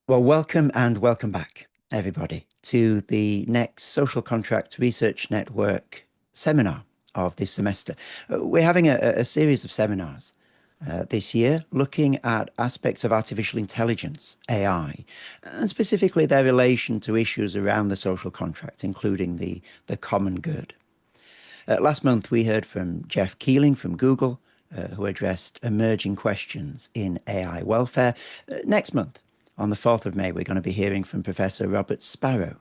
Well, welcome and welcome back, everybody, to the next Social Contract Research Network seminar of this semester. We're having a series of seminars this year looking at aspects of artificial intelligence, AI, and specifically their relation to issues around the social contract, including the common good. Last month, we heard from Jeff Keeling from Google, who addressed emerging questions in AI welfare. Next month, on the 4th of May, we're going to be hearing from Professor Robert Sparrow,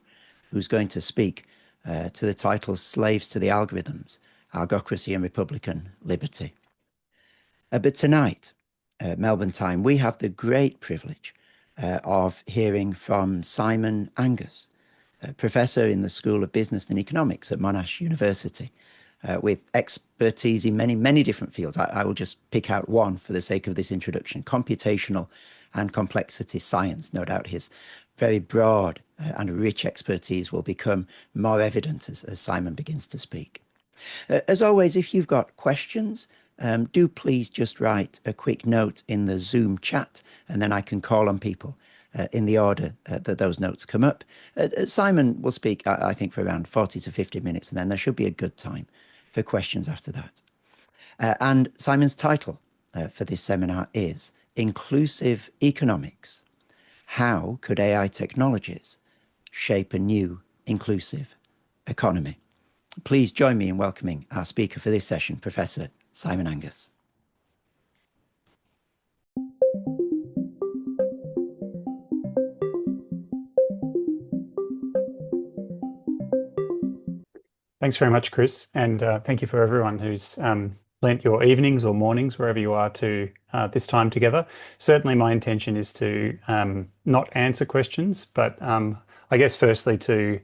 who's going to speak to the title Slaves to the Algorithms, Algocracy and Republican Liberty. But tonight, Melbourne time, we have the great privilege of hearing from Simon Angus, professor in the School of Business and Economics at Monash University, with expertise in many, many different fields. I will just pick out one for the sake of this introduction: computational and complexity science. No doubt his very broad and rich expertise will become more evident as Simon begins to speak. As always, if you've got questions, do please just write a quick note in the Zoom chat, and then I can call on people in the order that those notes come up. Simon will speak, I think, for around 40 to 50 minutes, and then there should be a good time for questions after that. And Simon's title for this seminar is Inclusive Economics. How could AI technologies shape a new inclusive economy? Please join me in welcoming our speaker for this session, Professor Simon Angus. Thanks very much, Chris, and thank you for everyone who's lent your evenings or mornings, wherever you are, to this time together. Certainly my intention is to not answer questions, but I guess firstly to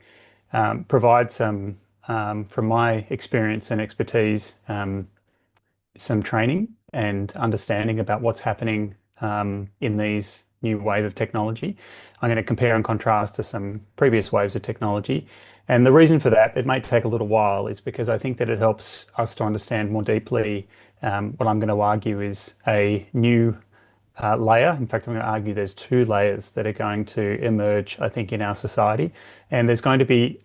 provide some, from my experience and expertise, some training and understanding about what's happening in these new wave of technology. I'm going to compare and contrast to some previous waves of technology. And the reason for that, it may take a little while, is because I think that it helps us to understand more deeply what I'm going to argue is a new layer. In fact, I'm going to argue there's two layers that are going to emerge, I think, in our society. And there's going to be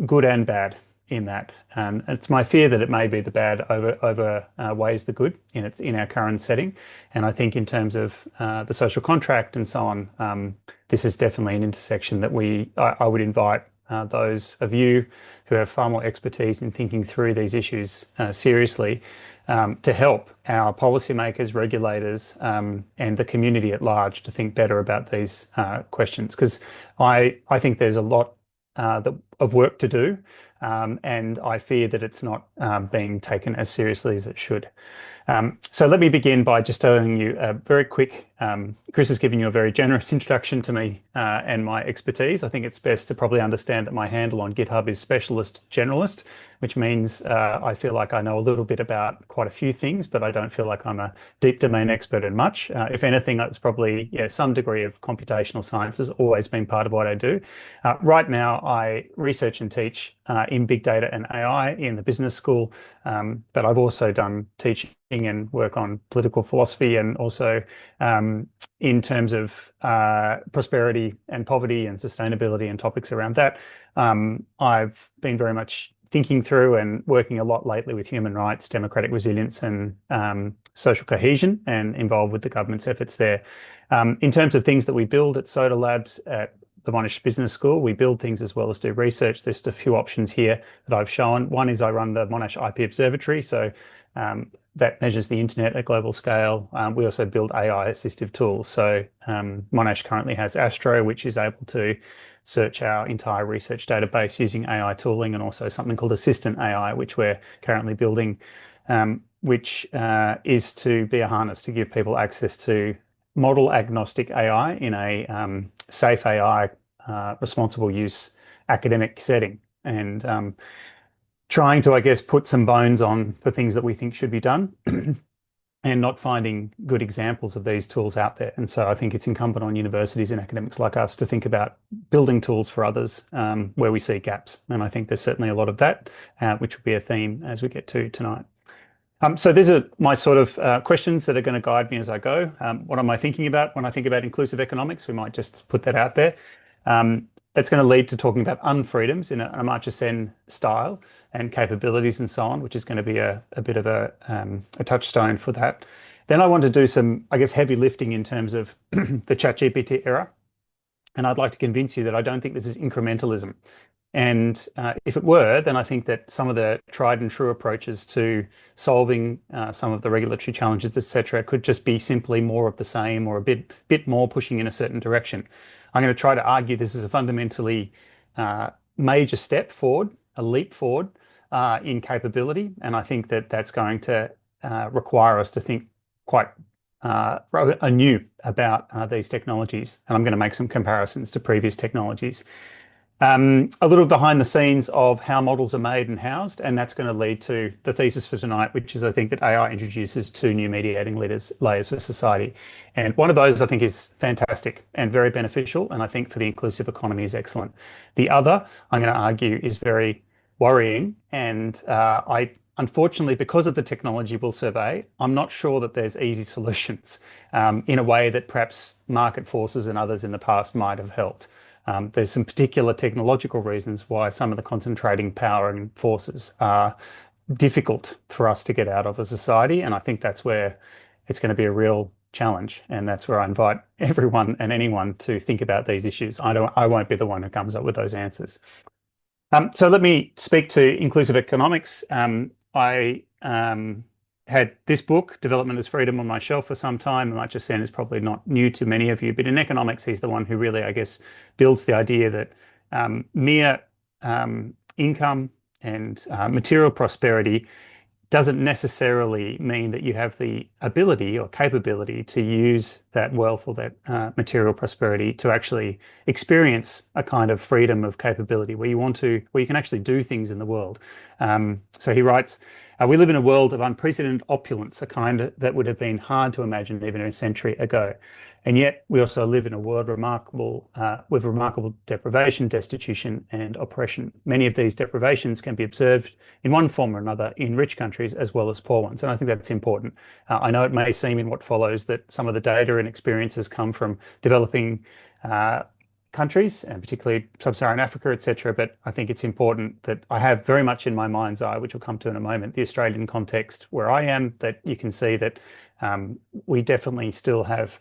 good and bad in that. And it's my fear that it may be the bad outweighs the good in our current setting. And I think in terms of the social contract and so on, this is definitely an intersection that I would invite those of you who have far more expertise in thinking through these issues seriously to help our policymakers, regulators, and the community at large to think better about these questions. Because I think there's a lot of work to do, and I fear that it's not being taken as seriously as it should. So let me begin by just telling you a very quick, Chris has given you a very generous introduction to me and my expertise. I think it's best to probably understand that my handle on GitHub is specialist generalist, which means I feel like I know a little bit about quite a few things, but I don't feel like I'm a deep domain expert in much. If anything, it's probably some degree of computational science has always been part of what I do. Right now, I research and teach in big data and AI in the business school, but I've also done teaching and work on political philosophy, and also in terms of prosperity and poverty and sustainability and topics around that. I've been very much thinking through and working a lot lately with human rights, democratic resilience, and social cohesion, and involved with the government's efforts there. In terms of things that we build at Soda Labs at the Monash Business School, we build things as well as do research. There's just a few options here that I've shown. One is I run the Monash IP Observatory, so that measures the internet at global scale. We also build AI assistive tools. So Monash currently has Astro, which is able to search our entire research database using AI tooling, and also something called Assistant AI, which we're currently building, which is to be a harness to give people access to model agnostic AI in a safe AI, responsible use academic setting, and trying to, I guess, put some bones on the things that we think should be done and not finding good examples of these tools out there. And so I think it's incumbent on universities and academics like us to think about building tools for others where we see gaps. And I think there's certainly a lot of that, which will be a theme as we get to tonight. So these are my sort of questions that are going to guide me as I go. What am I thinking about when I think about inclusive economics? We might just put that out there. That's going to lead to talking about unfreedoms in a Amartya Sen style and capabilities and so on, which is going to be a bit of a touchstone for that. Then I want to do some, I guess, heavy lifting in terms of the ChatGPT era. And I'd like to convince you that I don't think this is incrementalism. And if it were, then I think that some of the tried and true approaches to solving some of the regulatory challenges, etc., could just be simply more of the same or a bit more pushing in a certain direction. I'm going to try to argue this is a fundamentally major step forward, a leap forward in capability, and I think that that's going to require us to think quite anew about these technologies. And I'm going to make some comparisons to previous technologies. A little behind the scenes of how models are made and housed, and that's going to lead to the thesis for tonight, which is I think that AI introduces two new mediating layers for society. And one of those I think is fantastic and very beneficial, and I think for the inclusive economy is excellent. The other, I'm going to argue, is very worrying, and I unfortunately, because of the technology we'll survey, I'm not sure that there's easy solutions in a way that perhaps market forces and others in the past might have helped. There's some particular technological reasons why some of the concentrating power and forces are difficult for us to get out of a society. And I think that's where it's going to be a real challenge. And that's where I invite everyone and anyone to think about these issues. I won't be the one who comes up with those answers. So let me speak to inclusive economics. I had this book, Development as Freedom, on my shelf for some time. Amartya Sen is probably not new to many of you, but in economics, he's the one who really, I guess, builds the idea that mere income and material prosperity doesn't necessarily mean that you have the ability or capability to use that wealth or that material prosperity to actually experience a kind of freedom of capability where you can actually do things in the world. So he writes, we live in a world of unprecedented opulence, a kind that would have been hard to imagine even a century ago. And yet we also live in a world with remarkable deprivation, destitution, and oppression. Many of these deprivations can be observed in one form or another in rich countries as well as poor ones. And I think that's important. I know it may seem in what follows that some of the data and experiences come from developing countries, and particularly sub-Saharan Africa, etc. But I think it's important that I have very much in my mind's eye, which we'll come to in a moment, the Australian context where I am, that you can see that we definitely still have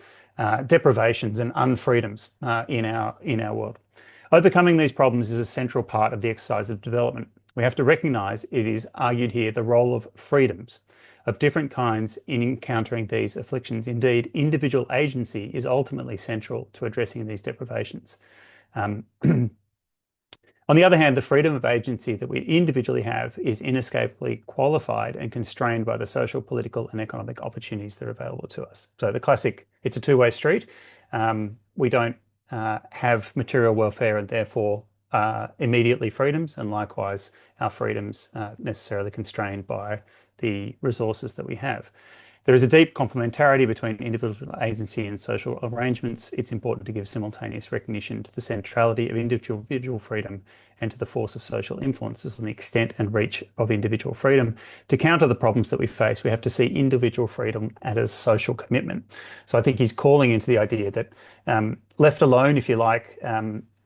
deprivations and unfreedoms in our world. Overcoming these problems is a central part of the exercise of development. We have to recognize, it is argued here, the role of freedoms of different kinds in encountering these afflictions. Indeed, individual agency is ultimately central to addressing these deprivations. On the other hand, the freedom of agency that we individually have is inescapably qualified and constrained by the social, political, and economic opportunities that are available to us. So the classic, it's a two-way street. We don't have material welfare and therefore immediately freedoms, and likewise, our freedoms are necessarily constrained by the resources that we have. There is a deep complementarity between individual agency and social arrangements. It's important to give simultaneous recognition to the centrality of individual freedom and to the force of social influences and the extent and reach of individual freedom. To counter the problems that we face, we have to see individual freedom as social commitment. So I think he's calling into the idea that left alone, if you like,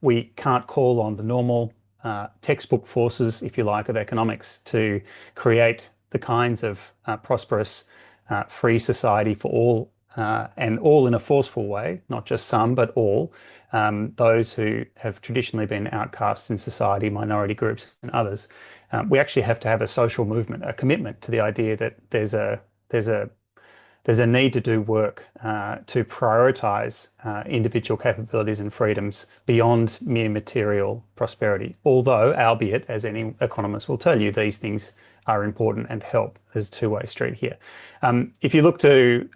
we can't call on the normal textbook forces, if you like, of economics to create the kinds of prosperous free society for all, and all in a forceful way, not just some, but all, those who have traditionally been outcasts in society, minority groups and others. We actually have to have a social movement, a commitment to the idea that there's a need to do work to prioritize individual capabilities and freedoms beyond mere material prosperity. Although, albeit, as any economist will tell you, these things are important and help. There's a two-way street here. If you look to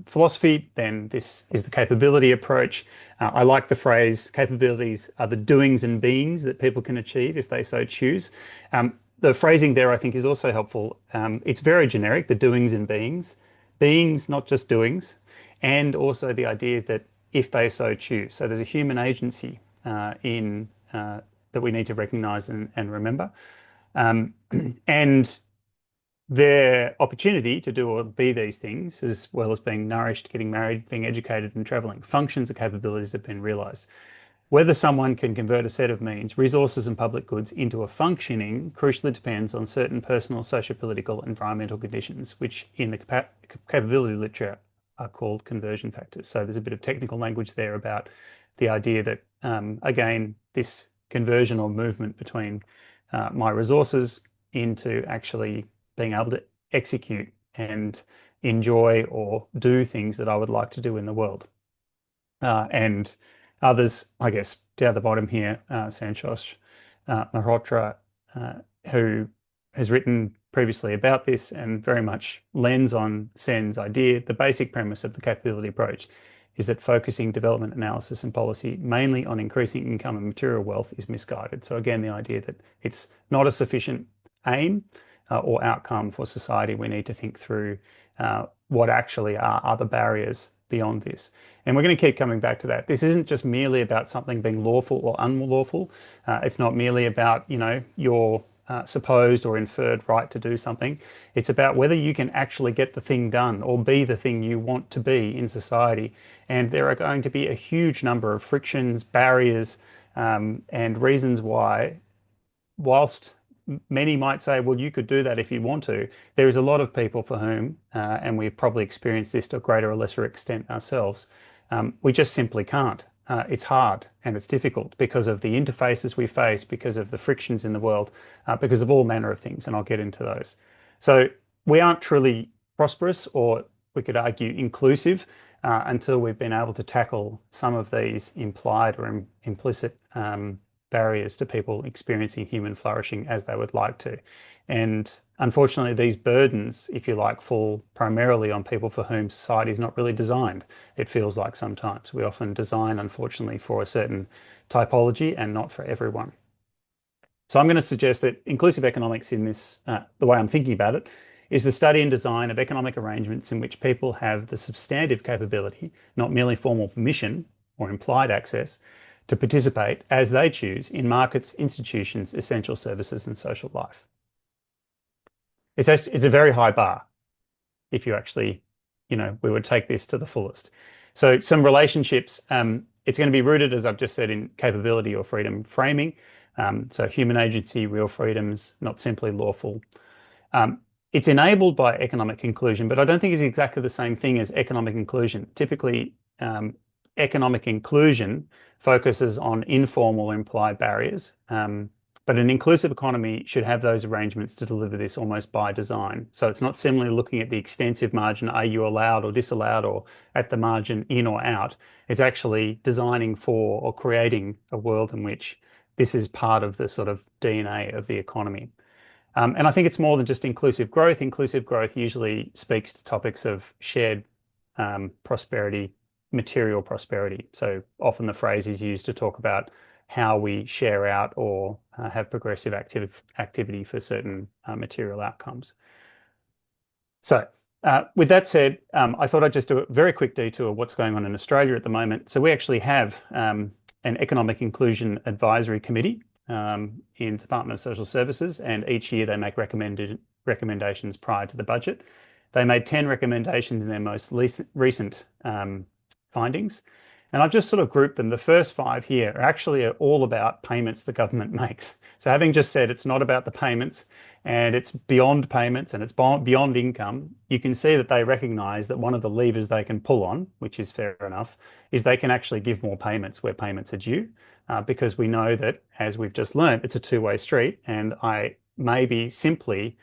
philosophy, then this is the capability approach. I like the phrase, capabilities are the doings and beings that people can achieve if they so choose. The phrasing there, I think, is also helpful. It's very generic, the doings and beings. Beings, not just doings, and also the idea that if they so choose. So there's a human agency that we need to recognize and remember. And their opportunity to do or be these things, as well as being nourished, getting married, being educated, and traveling, functions or capabilities have been realized. Whether someone can convert a set of means, resources, and public goods into a functioning crucially depends on certain personal, socio-political, environmental conditions, which in the capability literature are called conversion factors. So there's a bit of technical language there about the idea that, again, this conversion or movement between my resources into actually being able to execute and enjoy or do things that I would like to do in the world. And others, I guess, down the bottom here, Santosh Malhotra, uh, who has written previously about this and very much lends on Sen's idea. The basic premise of the capability approach is that focusing development analysis and policy mainly on increasing income and material wealth is misguided. So again, the idea that it's not a sufficient aim or outcome for society. We need to think through what actually are other barriers beyond this. And we're going to keep coming back to that. This isn't just merely about something being lawful or unlawful. It's not merely about, your supposed or inferred right to do something. It's about whether you can actually get the thing done or be the thing you want to be in society. And there are going to be a huge number of frictions, barriers, and reasons why, whilst many might say, well, you could do that if you want to, there is a lot of people for whom, and we've probably experienced this to a greater or lesser extent ourselves, we just simply can't. It's hard and it's difficult because of the interfaces we face, because of the frictions in the world, because of all manner of things, and I'll get into those. So we aren't truly prosperous, or we could argue inclusive, until we've been able to tackle some of these implied or implicit barriers to people experiencing human flourishing as they would like to. And unfortunately, these burdens, if you like, fall primarily on people for whom society is not really designed. It feels like sometimes we often design, unfortunately, for a certain typology and not for everyone. So I'm going to suggest that inclusive economics in this, the way I'm thinking about it, is the study and design of economic arrangements in which people have the substantive capability, not merely formal permission or implied access, to participate as they choose in markets, institutions, essential services, and social life. It's a very high bar if you actually, we would take this to the fullest. So some relationships, it's going to be rooted, as I've just said, in capability or freedom framing. So human agency, real freedoms, not simply lawful. It's enabled by economic inclusion, but I don't think it's exactly the same thing as economic inclusion. Typically, economic inclusion focuses on informal implied barriers, but an inclusive economy should have those arrangements to deliver this almost by design. So it's not simply looking at the extensive margin, are you allowed or disallowed, or at the margin in or out. It's actually designing for or creating a world in which this is part of the sort of DNA of the economy. And I think it's more than just inclusive growth. Inclusive growth usually speaks to topics of shared prosperity, material prosperity. So often the phrase is used to talk about how we share out or have progressive activity for certain material outcomes. So with that said, I thought I'd just do a very quick detour of what's going on in Australia at the moment. So we actually have an Economic Inclusion Advisory Committee in Department of Social Services, and each year they make recommendations prior to the budget. They made 10 recommendations in their most recent findings. And I've just sort of grouped them. The first 5 here are actually all about payments the government makes. So having just said it's not about the payments and it's beyond payments and it's beyond income, you can see that they recognise that one of the levers they can pull on, which is fair enough, is they can actually give more payments where payments are due, because we know that, as we've just learned, it's a two-way street, and I may be simply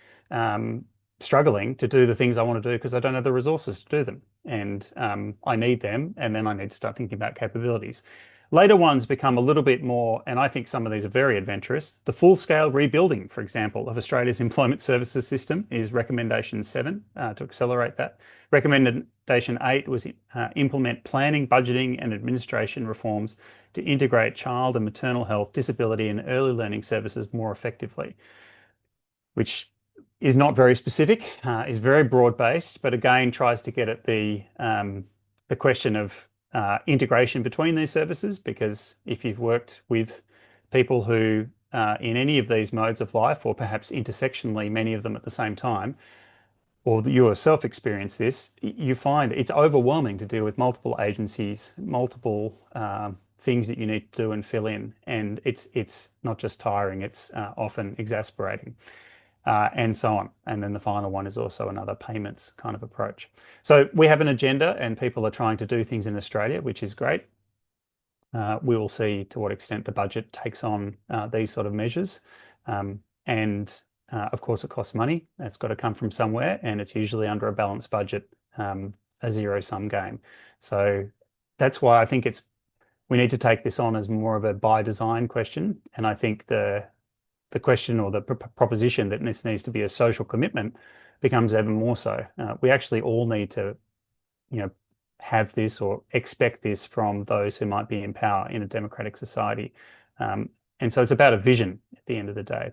struggling to do the things I want to do because I don't have the resources to do them. And I need them, and then I need to start thinking about capabilities. Later ones become a little bit more, and I think some of these are very adventurous. The full-scale rebuilding, for example, of Australia's employment services system is recommendation 7 to accelerate that. Recommendation 8 was implement planning, budgeting, and administration reforms to integrate child and maternal health, disability, and early learning services more effectively, which is not very specific, is very broad-based, but again tries to get at the question of integration between these services, because if you've worked with people who in any of these modes of life, or perhaps intersectionally many of them at the same time, or you yourself experience this, you find it's overwhelming to deal with multiple agencies, multiple things that you need to do and fill in, and it's not just tiring; it's often exasperating, and so on. And then the final one is also another payments kind of approach. So we have an agenda, and people are trying to do things in Australia, which is great. We will see to what extent the budget takes on these sort of measures. And of course, it costs money. That's got to come from somewhere, and it's usually under a balanced budget, a zero-sum game. So that's why I think we need to take this on as more of a by design question. And I think the question or the proposition that this needs to be a social commitment becomes ever more so. We actually all need to, you know, have this or expect this from those who might be in power in a democratic society. And so it's about a vision at the end of the day.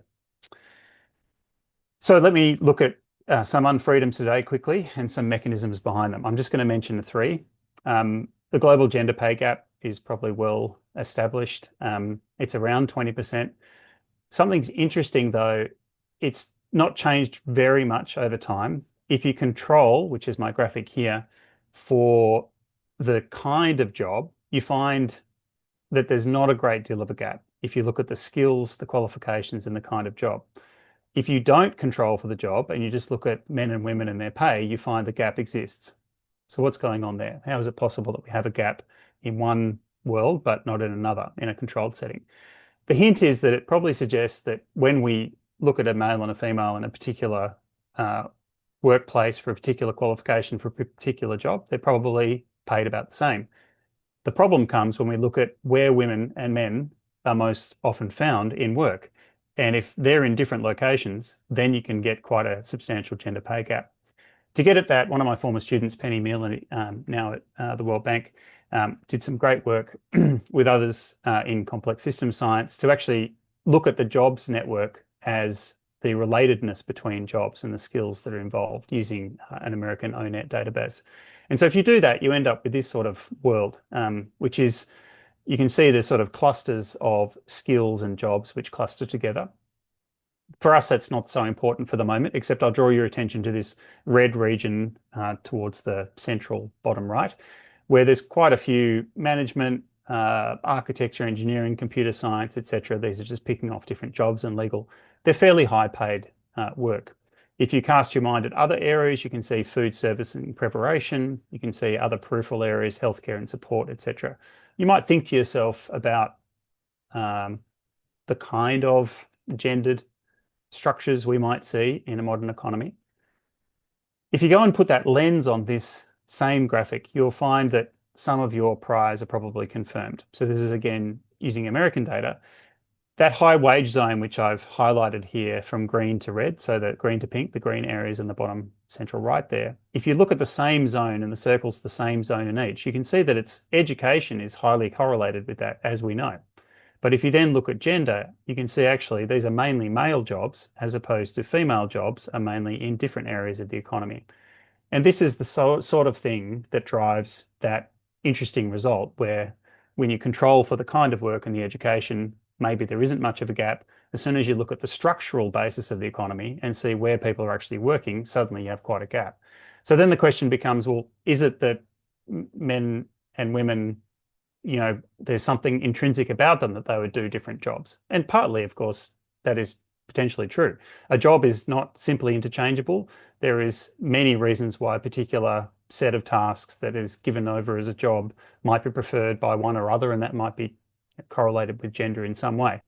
So let me look at some unfreedoms today quickly and some mechanisms behind them. I'm just going to mention three. The global gender pay gap is probably well established. It's around 20%. Something's interesting though, it's not changed very much over time. If you control, which is my graphic here, for the kind of job, you find that there's not a great deal of a gap if you look at the skills, the qualifications, and the kind of job. If you don't control for the job and you just look at men and women and their pay, you find the gap exists. So what's going on there? How is it possible that we have a gap in one world but not in another, in a controlled setting? The hint is that it probably suggests that when we look at a male and a female in a particular workplace for a particular qualification for a particular job, they're probably paid about the same. The problem comes when we look at where women and men are most often found in work. And if they're in different locations, then you can get quite a substantial gender pay gap. To get at that, one of my former students, Penny Meal, now at the World Bank, did some great work with others in complex system science to actually look at the jobs network as the relatedness between jobs and the skills that are involved using an American ONET database. And so if you do that, you end up with this sort of world, which is, you can see there's sort of clusters of skills and jobs which cluster together. For us, that's not so important for the moment, except I'll draw your attention to this red region towards the central bottom right, where there's quite a few management, architecture, engineering, computer science, etc. These are just picking off different jobs and legal. They're fairly high paid work. If you cast your mind at other areas, you can see food service and preparation. You can see other peripheral areas, healthcare and support, etc. You might think to yourself about the kind of gendered structures we might see in a modern economy. If you go and put that lens on this same graphic, you'll find that some of your priors are probably confirmed. So this is again using American data. That high wage zone, which I've highlighted here from green to red, so that green to pink, the green areas in the bottom central right there. If you look at the same zone and the circle's the same zone in each, you can see that its education is highly correlated with that, as we know. But if you then look at gender, you can see actually these are mainly male jobs as opposed to female jobs are mainly in different areas of the economy. And this is the sort of thing that drives that interesting result where when you control for the kind of work and the education, maybe there isn't much of a gap. As soon as you look at the structural basis of the economy and see where people are actually working, suddenly you have quite a gap. So then the question becomes, well, is it that men and women, you know, there's something intrinsic about them that they would do different jobs? And partly, of course, that is potentially true. A job is not simply interchangeable. There is many reasons why a particular set of tasks that is given over as a job might be preferred by one or other, and that might be correlated with gender in some way.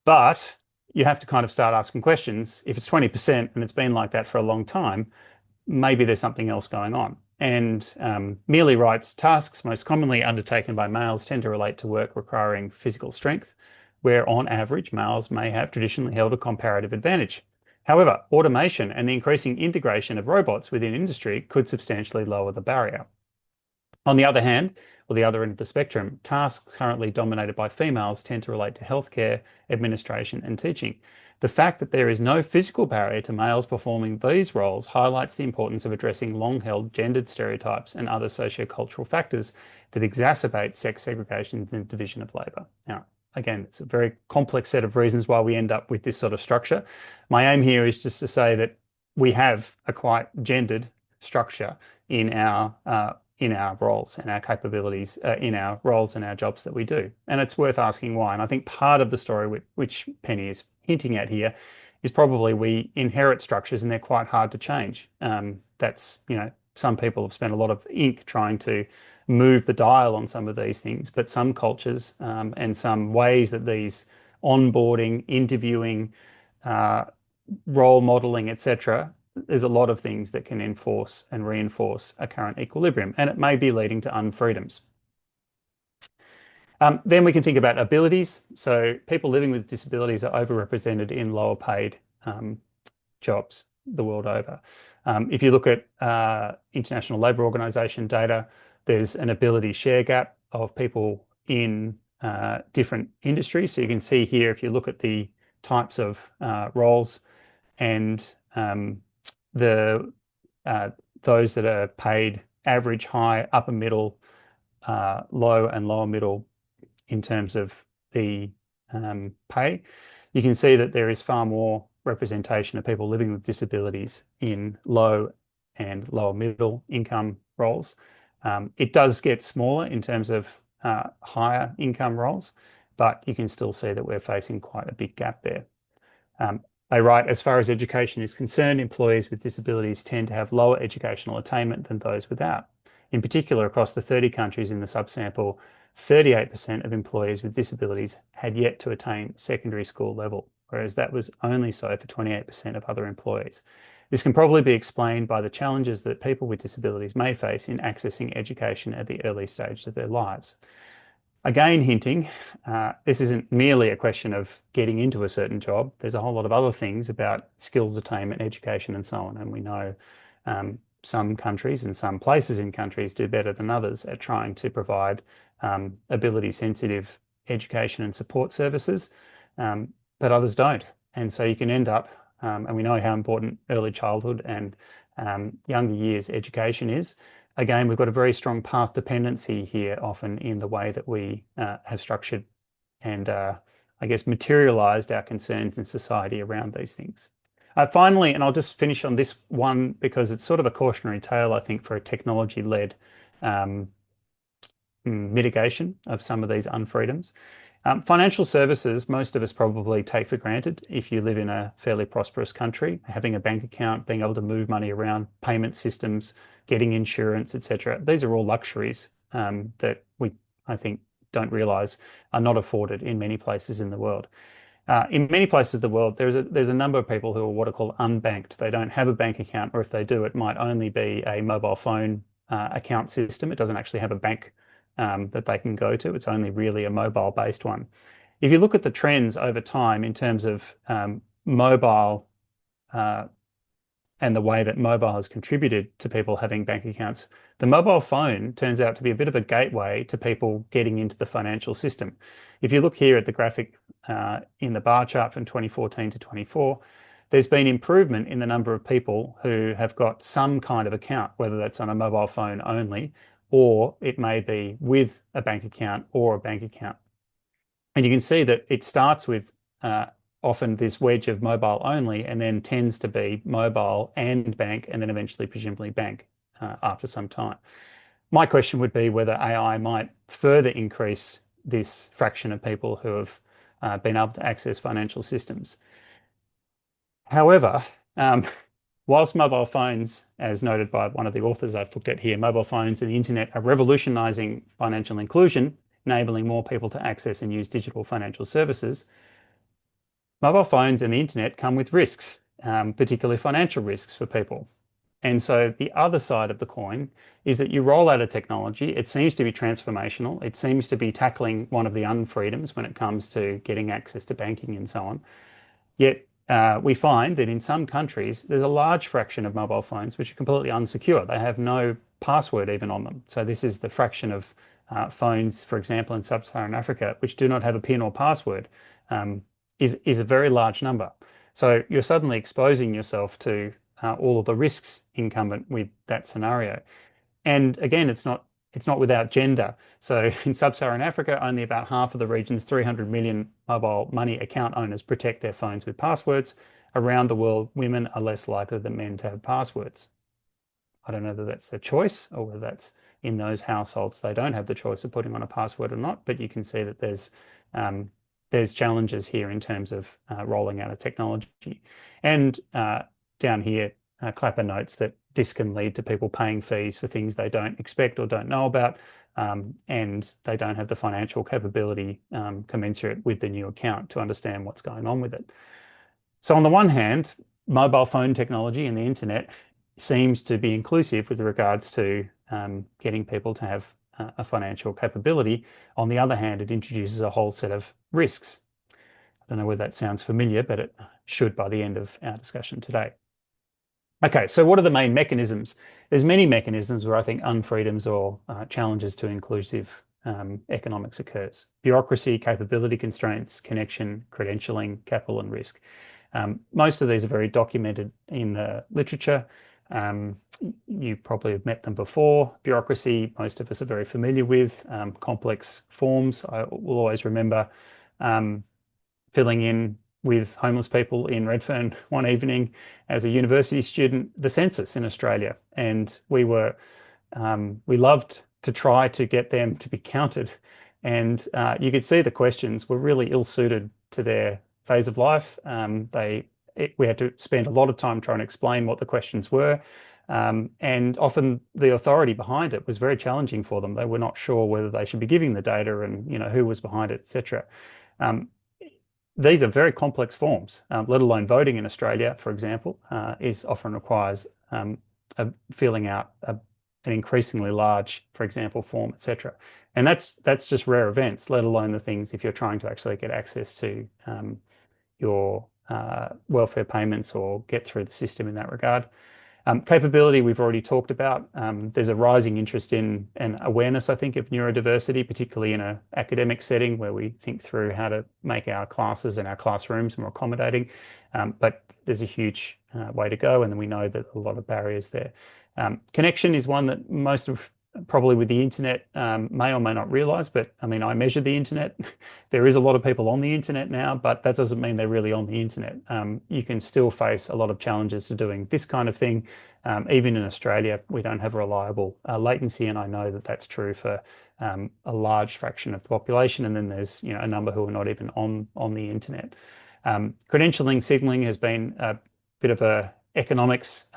But you have to kind of start asking questions. If it's 20% and it's been like that for a long time, maybe there's something else going on. And Mealy writes, tasks most commonly undertaken by males tend to relate to work requiring physical strength, where on average males may have traditionally held a comparative advantage. However, automation and the increasing integration of robots within industry could substantially lower the barrier. On the other hand, or the other end of the spectrum, tasks currently dominated by females tend to relate to healthcare, administration, and teaching. The fact that there is no physical barrier to males performing these roles highlights the importance of addressing long-held gendered stereotypes and other sociocultural factors that exacerbate sex segregation and division of labour. Now, again, it's a very complex set of reasons why we end up with this sort of structure. My aim here is just to say that we have a quite gendered structure in our roles and our capabilities, in our roles and our jobs that we do. And it's worth asking why. And I think part of the story which Penny is hinting at here is probably we inherit structures and they're quite hard to change. That's, some people have spent a lot of ink trying to move the dial on some of these things, but some cultures and some ways that these onboarding, interviewing, uh, role modeling, etc., there's a lot of things that can enforce and reinforce a current equilibrium, and it may be leading to unfreedoms. Then we can think about abilities. So people living with disabilities are overrepresented in lower paid jobs the world over. If you look at International Labour Organization data, there's an ability share gap of people in different industries. So you can see here, if you look at the types of roles and the those that are paid average, high, upper middle, low and lower middle in terms of the pay, you can see that there is far more representation of people living with disabilities in low and lower middle income roles. It does get smaller in terms of higher income roles, but you can still see that we're facing quite a big gap there. They write, as far as education is concerned, employees with disabilities tend to have lower educational attainment than those without. In particular, across the 30 countries in the subsample, 38% of employees with disabilities had yet to attain secondary school level, whereas that was only so for 28% of other employees. This can probably be explained by the challenges that people with disabilities may face in accessing education at the early stage of their lives. Again, hinting, this isn't merely a question of getting into a certain job. There's a whole lot of other things about skills attainment, education, and so on. And we know some countries and some places in countries do better than others at trying to provide ability-sensitive education and support services, but others don't. And so you can end up, and we know how important early childhood and younger years education is. Again, we've got a very strong path dependency here, often in the way that we have structured and, I guess, materialized our concerns in society around these things. Finally, and I'll just finish on this one because it's sort of a cautionary tale, I think, for a technology-led mitigation of some of these unfreedoms. Financial services, most of us probably take for granted if you live in a fairly prosperous country. Having a bank account, being able to move money around, payment systems, getting insurance, etc. These are all luxuries that we, I think, don't realize are not afforded in many places in the world. In many places of the world, there's a number of people who are what are called unbanked. They don't have a bank account, or if they do, it might only be a mobile phone account system. It doesn't actually have a bank that they can go to. It's only really a mobile-based one. If you look at the trends over time in terms of mobile and the way that mobile has contributed to people having bank accounts, the mobile phone turns out to be a bit of a gateway to people getting into the financial system. If you look here at the graphic in the bar chart from 2014 to 24, there's been improvement in the number of people who have got some kind of account, whether that's on a mobile phone only, or it may be with a bank account or a bank account. And you can see that it starts with often this wedge of mobile only and then tends to be mobile and bank and then eventually presumably bank after some time. My question would be whether AI might further increase this fraction of people who have been able to access financial systems. However, whilst mobile phones, as noted by one of the authors I've looked at here, mobile phones and the internet are revolutionizing financial inclusion, enabling more people to access and use digital financial services, mobile phones and the internet come with risks, particularly financial risks for people. And so the other side of the coin is that you roll out a technology, it seems to be transformational, it seems to be tackling one of the unfreedoms when it comes to getting access to banking and so on. Yet we find that in some countries, there's a large fraction of mobile phones which are completely unsecure. They have no password even on them. So this is the fraction of phones, for example, in sub-Saharan Africa, which do not have a PIN or password, is a very large number. So you're suddenly exposing yourself to all of the risks incumbent with that scenario. And again, it's not it's not without gender. So in sub-Saharan Africa, only about half of the region's 300 million mobile money account owners protect their phones with passwords. Around the world, women are less likely than men to have passwords. I don't know whether that's their choice or whether that's in those households they don't have the choice of putting on a password or not. But you can see that there's challenges here in terms of rolling out a technology. And down here, Clapper notes that this can lead to people paying fees for things they don't expect or don't know about, and they don't have the financial capability commensurate with the new account to understand what's going on with it. So on the one hand, mobile phone technology and the internet seems to be inclusive with regards to getting people to have a financial capability. On the other hand, it introduces a whole set of risks. I don't know whether that sounds familiar, but it should by the end of our discussion today. Okay, so what are the main mechanisms? There's many mechanisms where I think unfreedoms or challenges to inclusive economics occurs. Bureaucracy, capability constraints, connection, credentialing, capital and risk. Most of these are very documented in the literature. You probably have met them before. Bureaucracy, most of us are very familiar with. Complex forms. I will always remember filling in with homeless people in Redfern one evening as a university student, the census in Australia. And we loved to try to get them to be counted. And you could see the questions were really ill-suited to their phase of life. We had to spend a lot of time trying to explain what the questions were. And often the authority behind it was very challenging for them. They were not sure whether they should be giving the data and who was behind it, etc. These are very complex forms, let alone voting in Australia, for example, is often requires filling out an increasingly large, for example, form, etc. And that's just rare events, let alone the things if you're trying to actually get access to your welfare payments or get through the system in that regard. Capability we've already talked about. There's a rising interest in and awareness, I think, of neurodiversity, particularly in an academic setting where we think through how to make our classes and our classrooms more accommodating. But there's a huge way to go, and then we know that a lot of barriers there. Connection is one that most of probably with the internet may or may not realize, but I mean, I measure the internet. There is a lot of people on the internet now, but that doesn't mean they're really on the internet. You can still face a lot of challenges to doing this kind of thing. Even in Australia, we don't have reliable latency, and I know that that's true for a large fraction of the population. And then there's a number who are not even on the internet. Credentialing, signaling has been a bit of a economics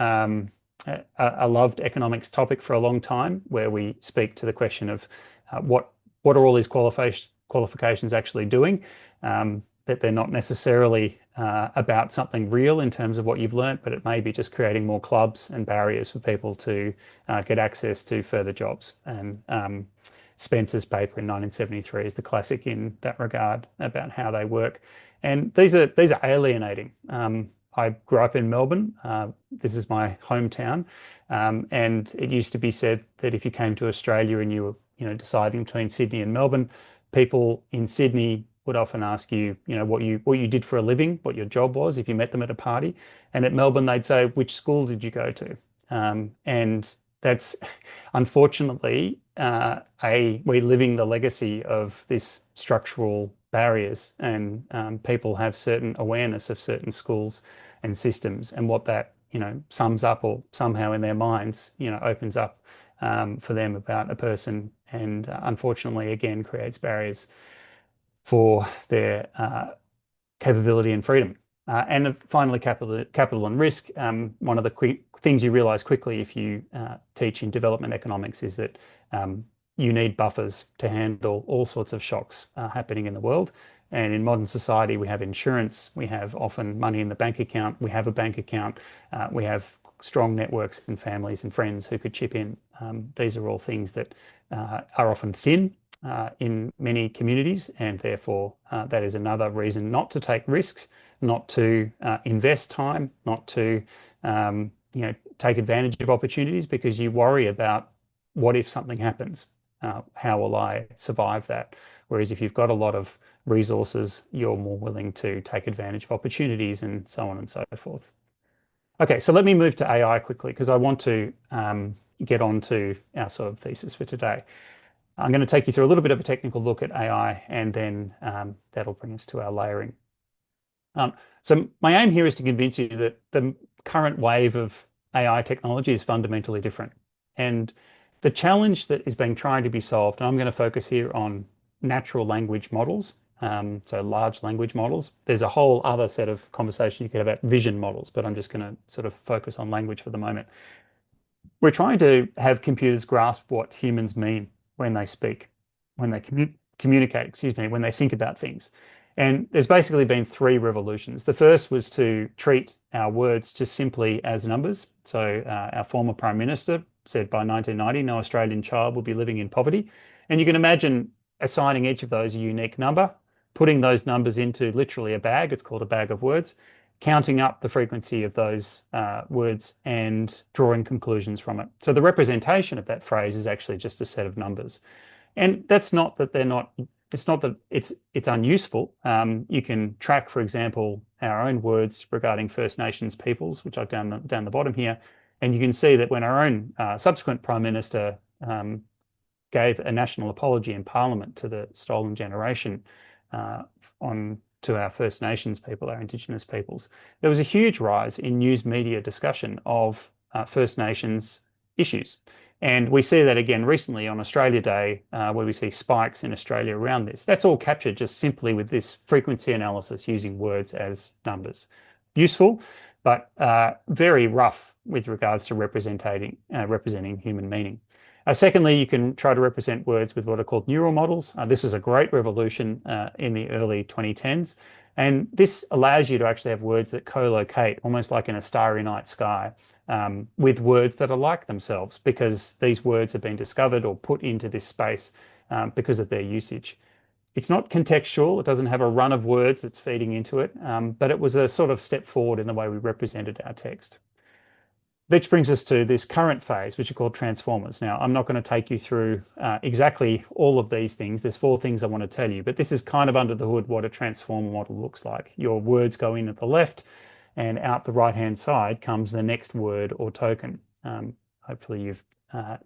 a loved economics topic for a long time, where we speak to the question of what are all these qualifications actually doing, that they're not necessarily about something real in terms of what you've learnt, but it may be just creating more clubs and barriers for people to get access to further jobs. And Spencer's paper in 1973 is the classic in that regard about how they work. And these are alienating. I grew up in Melbourne. This is my hometown, and it used to be said that if you came to Australia and you were, deciding between Sydney and Melbourne, people in Sydney would often ask you, what you did for a living, what your job was, if you met them at a party, and at Melbourne they'd say, which school did you go to? And that's unfortunately we're living the legacy of this structural barriers, and people have certain awareness of certain schools and systems, and what that sums up or somehow in their minds opens up for them about a person, and unfortunately again creates barriers for their capability and freedom. And finally, capital and risk. One of the quick things you realize quickly if you teach in development economics is that you need buffers to handle all sorts of shocks happening in the world. And in modern society, we have insurance, we have often money in the bank account, we have a bank account, we have strong networks and families and friends who could chip in. These are all things that are often thin in many communities, and therefore that is another reason not to take risks, not to invest time, not to take advantage of opportunities, because you worry about what if something happens? How will I survive that? Whereas if you've got a lot of resources, you're more willing to take advantage of opportunities and so on and so forth. Okay, so let me move to AI quickly because I want to get on to our sort of thesis for today. I'm going to take you through a little bit of a technical look at AI, and then that'll bring us to our layering. So my aim here is to convince you that the current wave of AI technology is fundamentally different. And the challenge that is being trying to be solved, and I'm going to focus here on natural language models, so large language models. There's a whole other set of conversation you could have about vision models, but I'm just going to sort of focus on language for the moment. We're trying to have computers grasp what humans mean when they speak, when they communicate, excuse me, when they think about things. And there's basically been three revolutions. The first was to treat our words just simply as numbers. So our former Prime Minister said by 1990, no Australian child will be living in poverty. And you can imagine assigning each of those a unique number, putting those numbers into literally a bag. It's called a bag of words, counting up the frequency of those words and drawing conclusions from it. So the representation of that phrase is actually just a set of numbers. And that's not that they're not, it's not that it's unuseful. You can track, for example, our own words regarding First Nations peoples, which I've down the bottom here. And you can see that when our own subsequent Prime Minister gave a national apology in Parliament to the stolen generation on to our First Nations people, our Indigenous peoples, there was a huge rise in news media discussion of First Nations issues. And we see that again recently on Australia Day, where we see spikes in Australia around this. That's all captured just simply with this frequency analysis using words as numbers. Useful, but very rough with regards to representing human meaning. Secondly, you can try to represent words with what are called neural models. This was a great revolution in the early 2010s. And this allows you to actually have words that co-locate, almost like in a starry night sky, with words that are like themselves, because these words have been discovered or put into this space because of their usage. It's not contextual. It doesn't have a run of words that's feeding into it, but it was a sort of step forward in the way we represented our text. Which brings us to this current phase, which are called transformers. Now, I'm not going to take you through exactly all of these things. There's four things I want to tell you, but this is kind of under the hood what a transformer model looks like. Your words go in at the left, and out the right-hand side comes the next word or token. Hopefully you've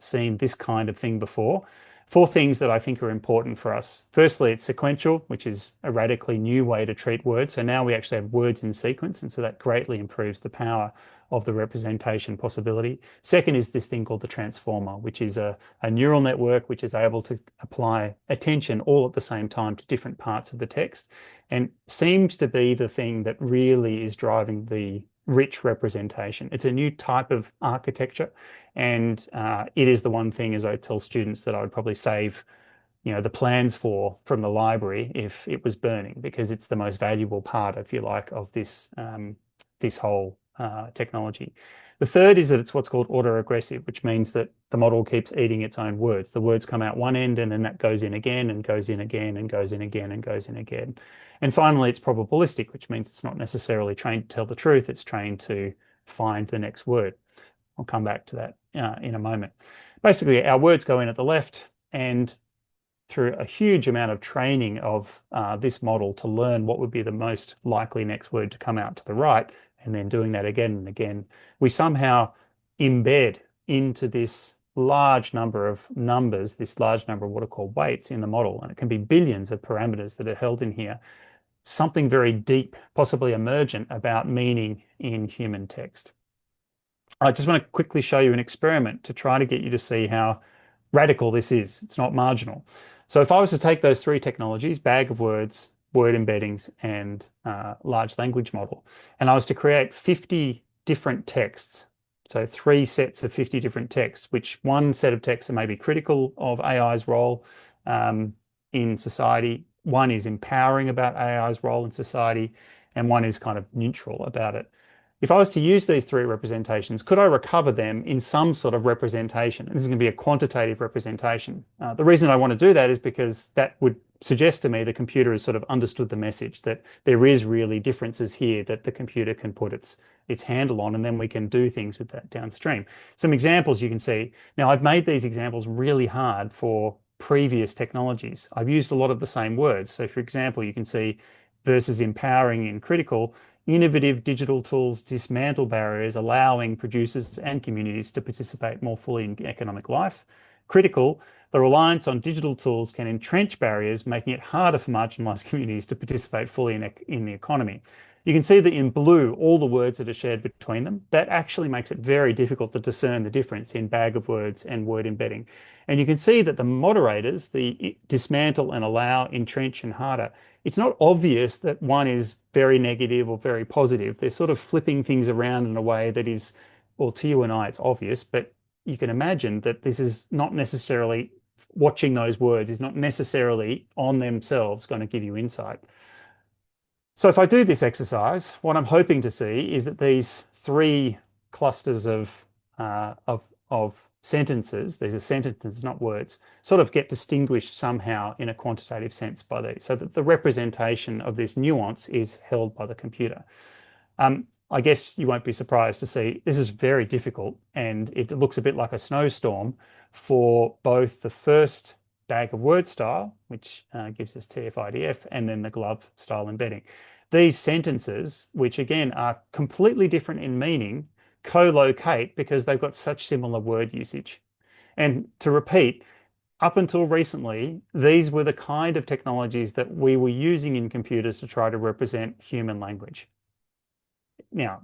seen this kind of thing before. Four things that I think are important for us. Firstly, it's sequential, which is a radically new way to treat words. So now we actually have words in sequence, and so that greatly improves the power of the representation possibility. Second is this thing called the transformer, which is a neural network which is able to apply attention all at the same time to different parts of the text, and seems to be the thing that really is driving the rich representation. It's a new type of architecture, and it is the one thing, as I tell students, that I would probably save the plans for from the library if it was burning, because it's the most valuable part, if you like, of this whole technology. The third is that it's what's called autoregressive, which means that the model keeps eating its own words. The words come out one end and then that goes in again and goes in again and goes in again and goes in again. And finally, it's probabilistic, which means it's not necessarily trained to tell the truth. It's trained to find the next word. I'll come back to that in a moment. Basically, our words go in at the left, and through a huge amount of training of this model to learn what would be the most likely next word to come out to the right, and then doing that again and again, we somehow embed into this large number of numbers, this large number of what are called weights in the model, and it can be billions of parameters that are held in here, something very deep, possibly emergent about meaning in human text. I just want to quickly show you an experiment to try to get you to see how radical this is. It's not marginal. So if I was to take those three technologies, bag of words, word embeddings, and large language model, and I was to create 50 different texts, so three sets of 50 different texts, which one set of texts are maybe critical of AI's role in society, one is empowering about AI's role in society, and one is kind of neutral about it. If I was to use these three representations, could I recover them in some sort of representation? And this is going to be a quantitative representation. The reason I want to do that is because that would suggest to me the computer has sort of understood the message that there is really differences here that the computer can put its handle on, and then we can do things with that downstream. Some examples you can see. Now, I've made these examples really hard for previous technologies. I've used a lot of the same words. So for example, you can see versus empowering in critical, Innovative digital tools dismantle barriers, allowing producers and communities to participate more fully in economic life. Critical, the reliance on digital tools can entrench barriers, making it harder for marginalised communities to participate fully in the economy. You can see that in blue, all the words that are shared between them. That actually makes it very difficult to discern the difference in bag of words and word embedding. And you can see that the moderators, the dismantle and allow, entrench and harder, it's not obvious that one is very negative or very positive. They're sort of flipping things around in a way that is, well, to you and I, it's obvious, but you can imagine that this is not necessarily watching those words is not necessarily on themselves going to give you insight. So if I do this exercise, what I'm hoping to see is that these three clusters of sentences, these are sentences, not words, sort of get distinguished somehow in a quantitative sense by these, so that the representation of this nuance is held by the computer. I guess you won't be surprised to see this is very difficult, and it looks a bit like a snowstorm for both the first bag of word style, which gives us TF-IDF, and then the glove style embedding. These sentences, which again are completely different in meaning, co-locate because they've got such similar word usage. And to repeat, up until recently, these were the kind of technologies that we were using in computers to try to represent human language. Now,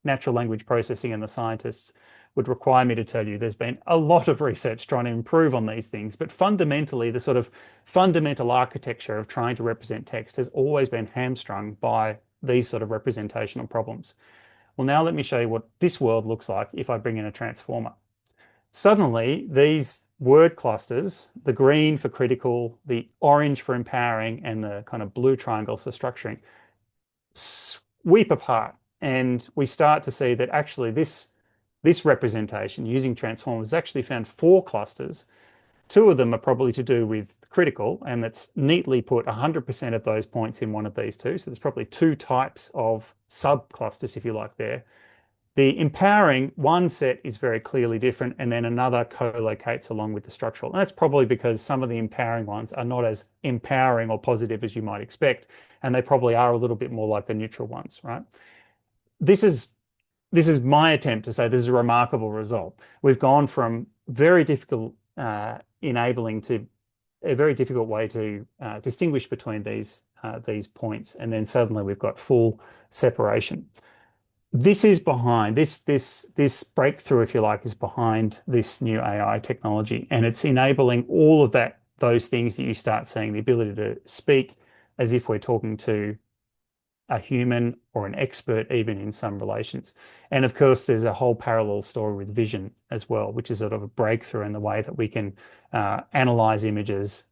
natural language processing and the scientists would require me to tell you there's been a lot of research trying to improve on these things, but fundamentally, the sort of fundamental architecture of trying to represent text has always been hamstrung by these sort of representational problems. Well, now let me show you what this world looks like if I bring in a transformer. Suddenly, these word clusters, the green for critical, the orange for empowering, and the kind of blue triangles for structuring, sweep apart. And we start to see that actually this representation using transformers has actually found four clusters. Two of them are probably to do with critical, and that's neatly put 100% of those points in one of these two. So there's probably two types of subclusters, if you like, there. The empowering, one set is very clearly different, and then another co-locates along with the structural. And that's probably because some of the empowering ones are not as empowering or positive as you might expect, and they probably are a little bit more like the neutral ones, right? This is my attempt to say this is a remarkable result. We've gone from very difficult enabling to a very difficult way to distinguish between these points, and then suddenly we've got full separation. This is behind this breakthrough, if you like, is behind this new AI technology, and it's enabling all of those things that you start seeing, the ability to speak as if we're talking to a human or an expert, even in some relations. And of course, there's a whole parallel story with vision as well, which is sort of a breakthrough in the way that we can analyze images,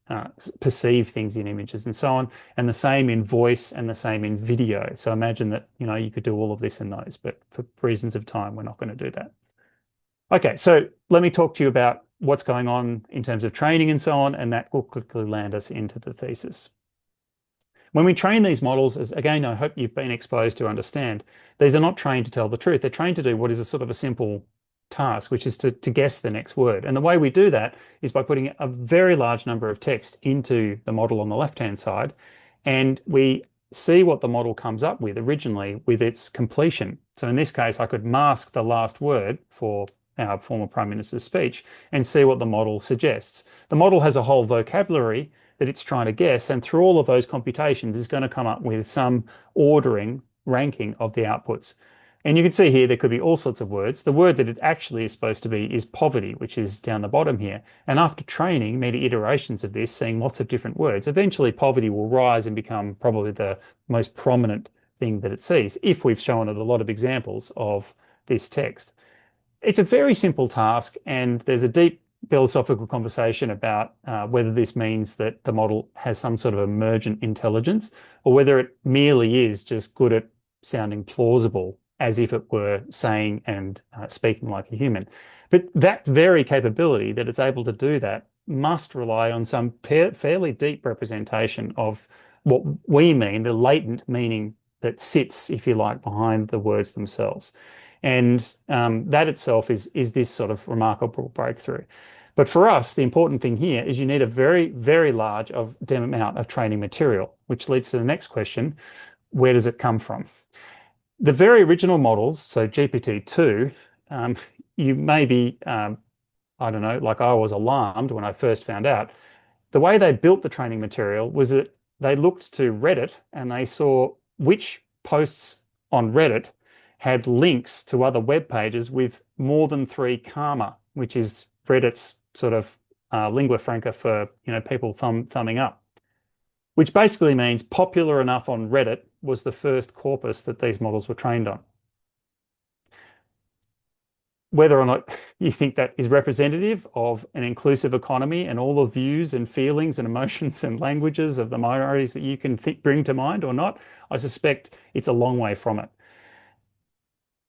perceive things in images, and so on. And the same in voice and the same in video. So imagine that, you could do all of this in those, but for reasons of time, we're not going to do that. Okay, so let me talk to you about what's going on in terms of training and so on, and that will quickly land us into the thesis. When we train these models, as again, I hope you've been exposed to understand, these are not trained to tell the truth. They're trained to do what is a sort of a simple task, which is to guess the next word. And the way we do that is by putting a very large number of text into the model on the left-hand side, and we see what the model comes up with originally with its completion. So in this case, I could mask the last word for our former Prime Minister's speech and see what the model suggests. The model has a whole vocabulary that it's trying to guess, and through all of those computations is going to come up with some ordering, ranking of the outputs. And you can see here there could be all sorts of words. The word that it actually is supposed to be is poverty, which is down the bottom here. And after training many iterations of this, seeing lots of different words, eventually poverty will rise and become probably the most prominent thing that it sees, if we've shown it a lot of examples of this text. It's a very simple task, and there's a deep philosophical conversation about whether this means that the model has some sort of emergent intelligence, or whether it merely is just good at sounding plausible as if it were saying and speaking like a human. But that very capability that it's able to do that must rely on some fairly deep representation of what we mean, the latent meaning that sits, if you like, behind the words themselves. And that itself is this sort of remarkable breakthrough. But for us, the important thing here is you need a very, very large amount of training material, which leads to the next question: where does it come from? The very original models, so GPT-2, um, you may be, I don't know, like I was alarmed when I first found out. The way they built the training material was that they looked to Reddit and they saw which posts on Reddit had links to other web pages with more than 3 comma, which is Reddit's sort of lingua franca for people thumbing up, which basically means popular enough on Reddit was the first corpus that these models were trained on. Whether or not you think that is representative of an inclusive economy and all the views and feelings and emotions and languages of the minorities that you can bring to mind or not, I suspect it's a long way from it.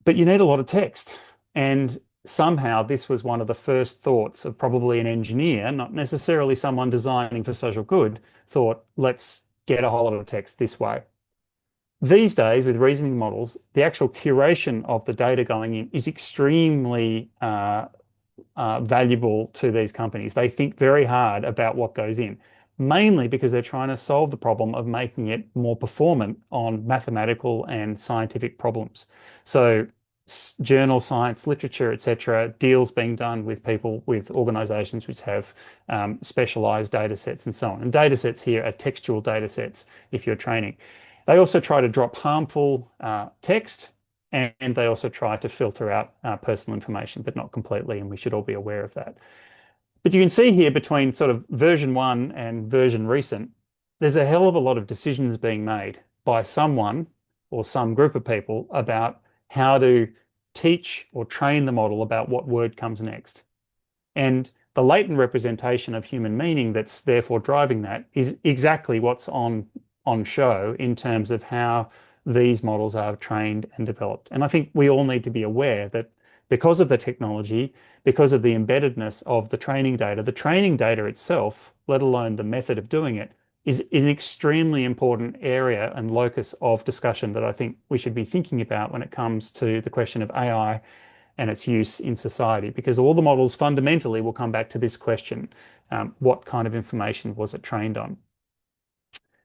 But you need a lot of text. And somehow this was one of the first thoughts of probably an engineer, not necessarily someone designing for social good, thought, let's get a whole lot of text this way. These days, with reasoning models, the actual curation of the data going in is extremely valuable to these companies. They think very hard about what goes in, mainly because they're trying to solve the problem of making it more performant on mathematical and scientific problems. So journal science, literature, etc., deals being done with people, with organizations which have specialized data sets and so on. And data sets here are textual data sets if you're training. They also try to drop harmful text, and they also try to filter out personal information, but not completely, and we should all be aware of that. But you can see here between sort of version 1 and version recent, there's a hell of a lot of decisions being made by someone or some group of people about how to teach or train the model about what word comes next. And the latent representation of human meaning that's therefore driving that is exactly what's on show in terms of how these models are trained and developed. And I think we all need to be aware that because of the technology, because of the embeddedness of the training data itself, let alone the method of doing it, is an extremely important area and locus of discussion that I think we should be thinking about when it comes to the question of AI and its use in society, because all the models fundamentally will come back to this question: what kind of information was it trained on?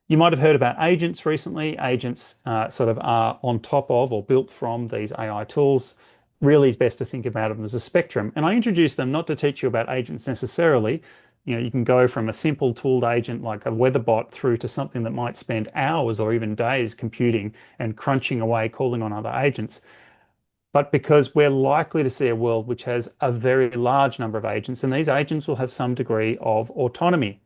You might have heard about agents recently. Agents sort of are on top of or built from these AI tools. Really, it's best to think about them as a spectrum. And I introduce them not to teach you about agents necessarily. You can go from a simple tooled agent like a weather bot through to something that might spend hours or even days computing and crunching away, calling on other agents. But because we're likely to see a world which has a very large number of agents, and these agents will have some degree of autonomy,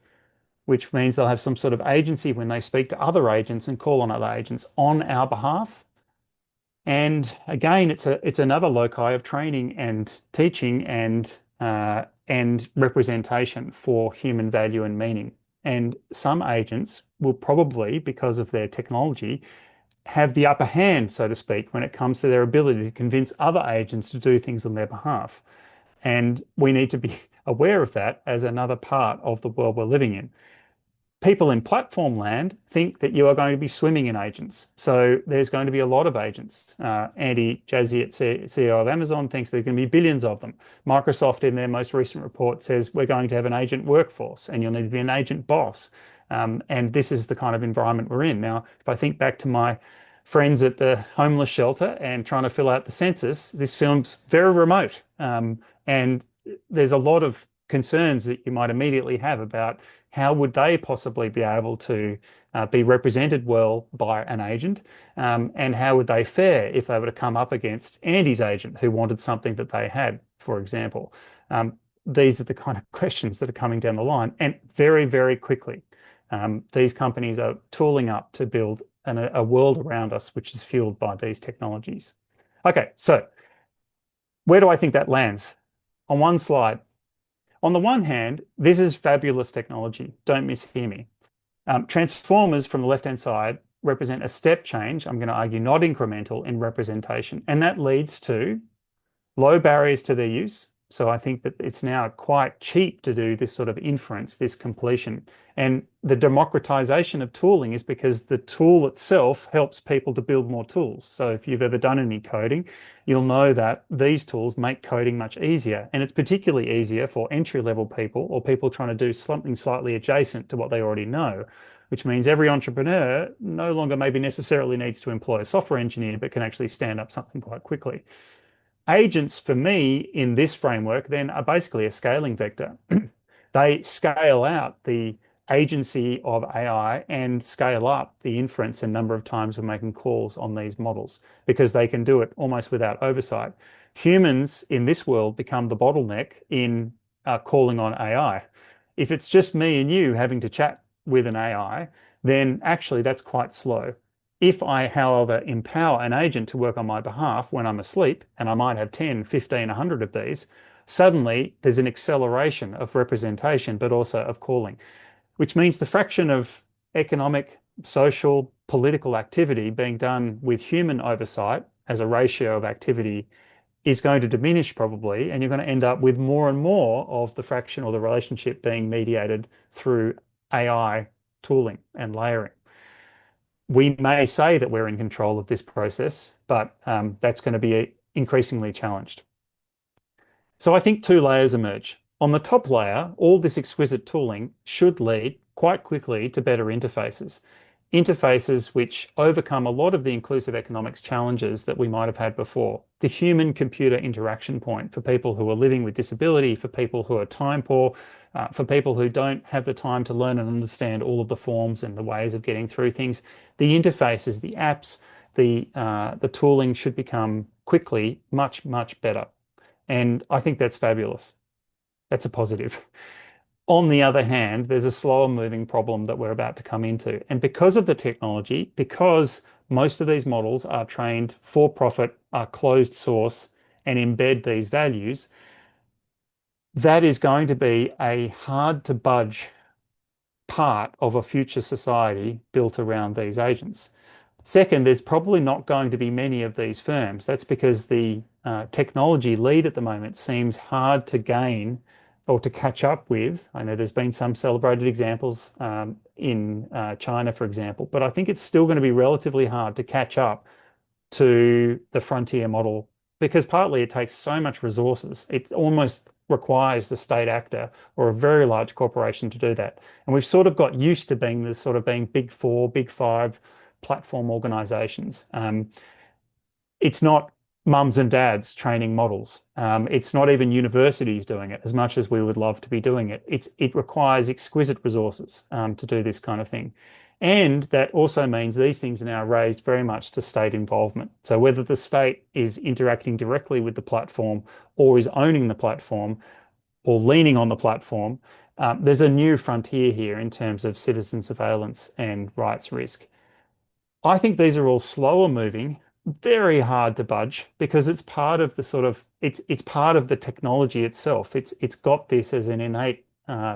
which means they'll have some sort of agency when they speak to other agents and call on other agents on our behalf. And again, it's another loci of training and teaching and representation for human value and meaning. And some agents will probably, because of their technology, have the upper hand, so to speak, when it comes to their ability to convince other agents to do things on their behalf. And we need to be aware of that as another part of the world we're living in. People in platform land think that you are going to be swimming in agents. So there's going to be a lot of agents. Andy Jassy, CEO of Amazon, thinks there's going to be billions of them. Microsoft, in their most recent report, says we're going to have an agent workforce and you'll need to be an agent boss. And this is the kind of environment we're in. Now, if I think back to my friends at the homeless shelter and trying to fill out the census, this feels very remote. And there's a lot of concerns that you might immediately have about how would they possibly be able to be represented well by an agent, and how would they fare if they were to come up against Andy's agent who wanted something that they had, for example. These are the kind of questions that are coming down the line, and very, very quickly. These companies are tooling up to build a world around us which is fueled by these technologies. Okay, so where do I think that lands? On one slide, on the one hand, this is fabulous technology. Don't mishear me. Transformers from the left-hand side represent a step change, I'm going to argue not incremental, in representation. And that leads to low barriers to their use. So I think that it's now quite cheap to do this sort of inference, this completion. And the democratization of tooling is because the tool itself helps people to build more tools. So if you've ever done any coding, you'll know that these tools make coding much easier. And it's particularly easier for entry-level people or people trying to do something slightly adjacent to what they already know. which means every entrepreneur no longer maybe necessarily needs to employ a software engineer, but can actually stand up something quite quickly. Agents, for me, in this framework, then are basically a scaling vector. They scale out the agency of AI and scale up the inference and number of times we're making calls on these models because they can do it almost without oversight. Humans in this world become the bottleneck in calling on AI. If it's just me and you having to chat with an AI, then actually that's quite slow. If I, however, empower an agent to work on my behalf when I'm asleep, and I might have 10, 15, 100 of these, suddenly there's an acceleration of representation, but also of calling, which means the fraction of economic, social, political activity being done with human oversight as a ratio of activity is going to diminish probably, and you're going to end up with more and more of the fraction or the relationship being mediated through AI tooling and layering. We may say that we're in control of this process, but that's going to be increasingly challenged. So I think two layers emerge. On the top layer, all this exquisite tooling should lead quite quickly to better interfaces. Interfaces which overcome a lot of the inclusive economics challenges that we might have had before. The human-computer interaction point for people who are living with disability, for people who are time poor, for people who don't have the time to learn and understand all of the forms and the ways of getting through things. The interfaces, the apps, the tooling should become quickly much, much better. And I think that's fabulous. That's a positive. On the other hand, there's a slower moving problem that we're about to come into. And because of the technology, because most of these models are trained for profit, are closed source, and embed these values, that is going to be a hard to budge part of a future society built around these agents. Second, there's probably not going to be many of these firms. That's because the technology lead at the moment seems hard to gain or to catch up with. I know there's been some celebrated examples in China, for example, but I think it's still going to be relatively hard to catch up to the frontier model because partly it takes so much resources. It almost requires the state actor or a very large corporation to do that. And we've sort of got used to being this sort of being big four, big five platform organizations. It's not mums and dads training models. It's not even universities doing it as much as we would love to be doing it. It requires exquisite resources to do this kind of thing. And that also means these things are now raised very much to state involvement. So whether the state is interacting directly with the platform or is owning the platform or leaning on the platform, there's a new frontier here in terms of citizen surveillance and rights risk. I think these are all slower moving, very hard to budge because it's part of the sort of it's part of the technology itself. It's got this as an innate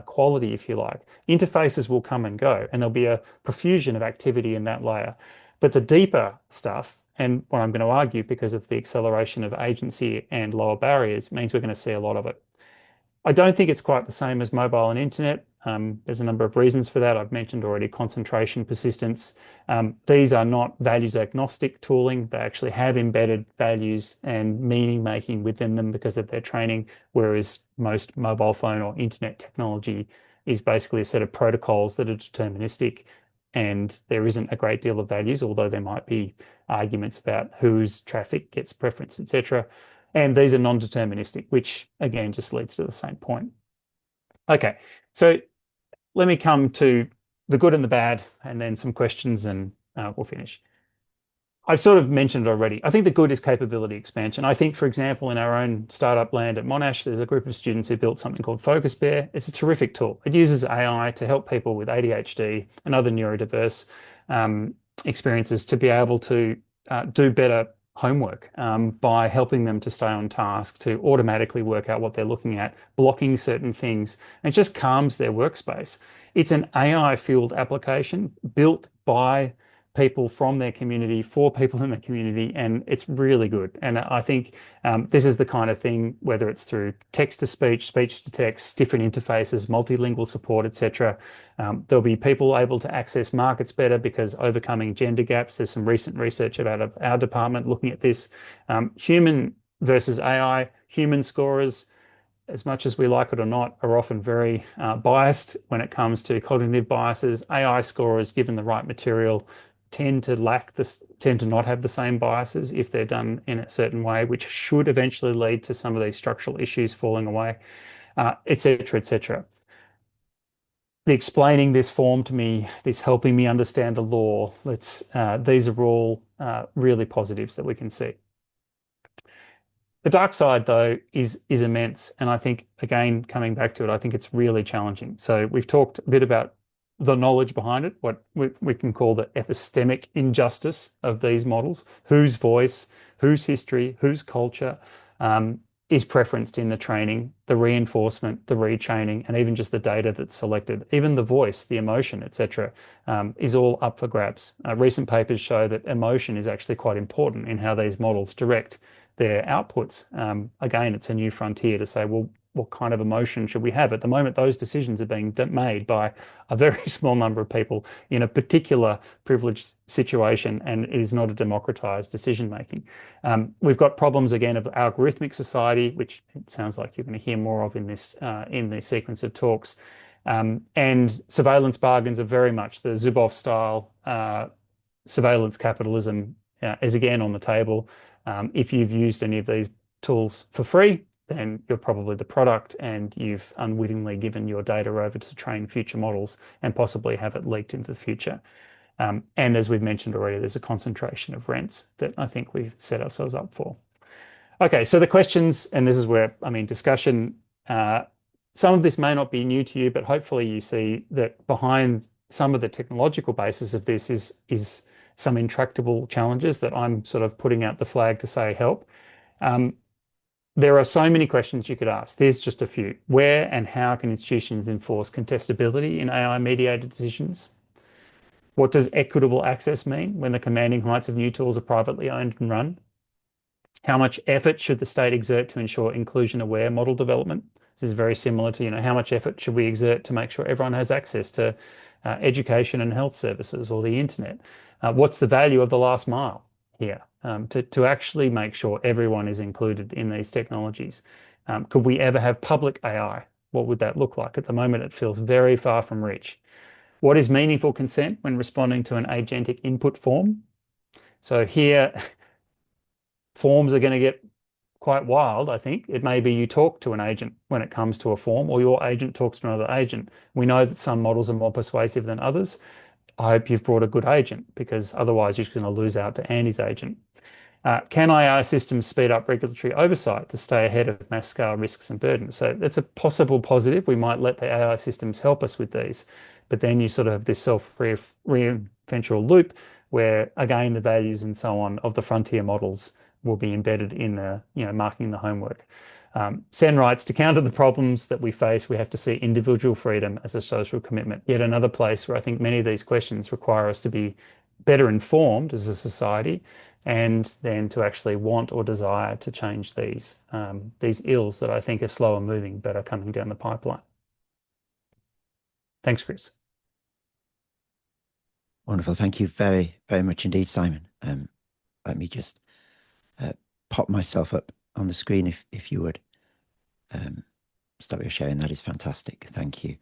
quality, if you like. Interfaces will come and go, and there'll be a profusion of activity in that layer. But the deeper stuff, and what I'm going to argue because of the acceleration of agency and lower barriers, means we're going to see a lot of it. I don't think it's quite the same as mobile and internet. There's a number of reasons for that. I've mentioned already concentration, persistence. These are not values agnostic tooling. They actually have embedded values and meaning making within them because of their training, whereas most mobile phone or internet technology is basically a set of protocols that are deterministic and there isn't a great deal of values, although there might be arguments about whose traffic gets preference, etc. And these are non-deterministic, which again just leads to the same point. Okay, so let me come to the good and the bad, and then some questions, and we'll finish. I've sort of mentioned it already. I think the good is capability expansion. I think, for example, in our own startup land at Monash, there's a group of students who built something called Focus Bear. It's a terrific tool. It uses AI to help people with ADHD and other neurodiverse experiences to be able to do better homework by helping them to stay on task, to automatically work out what they're looking at, blocking certain things, and it just calms their workspace. It's an AI-fueled application built by people from their community for people in the community, and it's really good. And I think this is the kind of thing, whether it's through text to speech, speech to text, different interfaces, multilingual support, etc. There'll be people able to access markets better because overcoming gender gaps. There's some recent research out of our department looking at this. Human versus AI, human scorers, as much as we like it or not, are often very biased when it comes to cognitive biases. AI scorers, given the right material, tend to tend to not have the same biases if they're done in a certain way, which should eventually lead to some of these structural issues falling away, et cetera, et cetera. Explaining this form to me, this helping me understand the law, these are all really positives that we can see. The dark side, though, is immense. And I think, again, coming back to it, I think it's really challenging. So we've talked a bit about the knowledge behind it, what we can call the epistemic injustice of these models, whose voice, whose history, whose culture is preferenced in the training, the reinforcement, the retraining, and even just the data that's selected. Even the voice, the emotion, etc., is all up for grabs. Recent papers show that emotion is actually quite important in how these models direct their outputs. Again, it's a new frontier to say, well, what kind of emotion should we have? At the moment, those decisions are being made by a very small number of people in a particular privileged situation, and it is not a democratized decision making. We've got problems again of algorithmic society, which it sounds like you're going to hear more of in this sequence of talks. And surveillance bargains are very much the Zuboff style surveillance capitalism is again on the table. If you've used any of these tools for free, then you're probably the product and you've unwittingly given your data over to train future models and possibly have it leaked into the future. And as we've mentioned already, there's a concentration of rents that I think we've set ourselves up for. Okay, so the questions, and this is where, I mean, discussion, some of this may not be new to you, but hopefully you see that behind some of the technological basis of this is some intractable challenges that I'm sort of putting out the flag to say help. There are so many questions you could ask. There's just a few. Where and how can institutions enforce contestability in AI-mediated decisions? What does equitable access mean when the commanding rights of new tools are privately owned and run? How much effort should the state exert to ensure inclusion-aware model development? This is very similar to, how much effort should we exert to make sure everyone has access to education and health services or the internet? What's the value of the last mile here to actually make sure everyone is included in these technologies? Could we ever have public AI? What would that look like? At the moment, it feels very far from reach. What is meaningful consent when responding to an agentic input form? So here, forms are going to get quite wild, I think. It may be you talk to an agent when it comes to a form, or your agent talks to another agent. We know that some models are more persuasive than others. I hope you've brought a good agent, because otherwise you're just going to lose out to Andy's agent. Can AI systems speed up regulatory oversight to stay ahead of mass scale risks and burdens? So that's a possible positive. We might let the AI systems help us with these, but then you sort of have this self-referential loop where, again, the values and so on of the frontier models will be embedded in the, marking the homework. Sen writes, to counter the problems that we face, we have to see individual freedom as a social commitment. Yet another place where I think many of these questions require us to be better informed as a society, and then to actually want or desire to change these ills that I think are slower moving but are coming down the pipeline. Thanks, Chris. Wonderful. Thank you very, very much indeed, Simon. Let me just pop myself up on the screen if you would. Stop your sharing. That is fantastic. Thank you.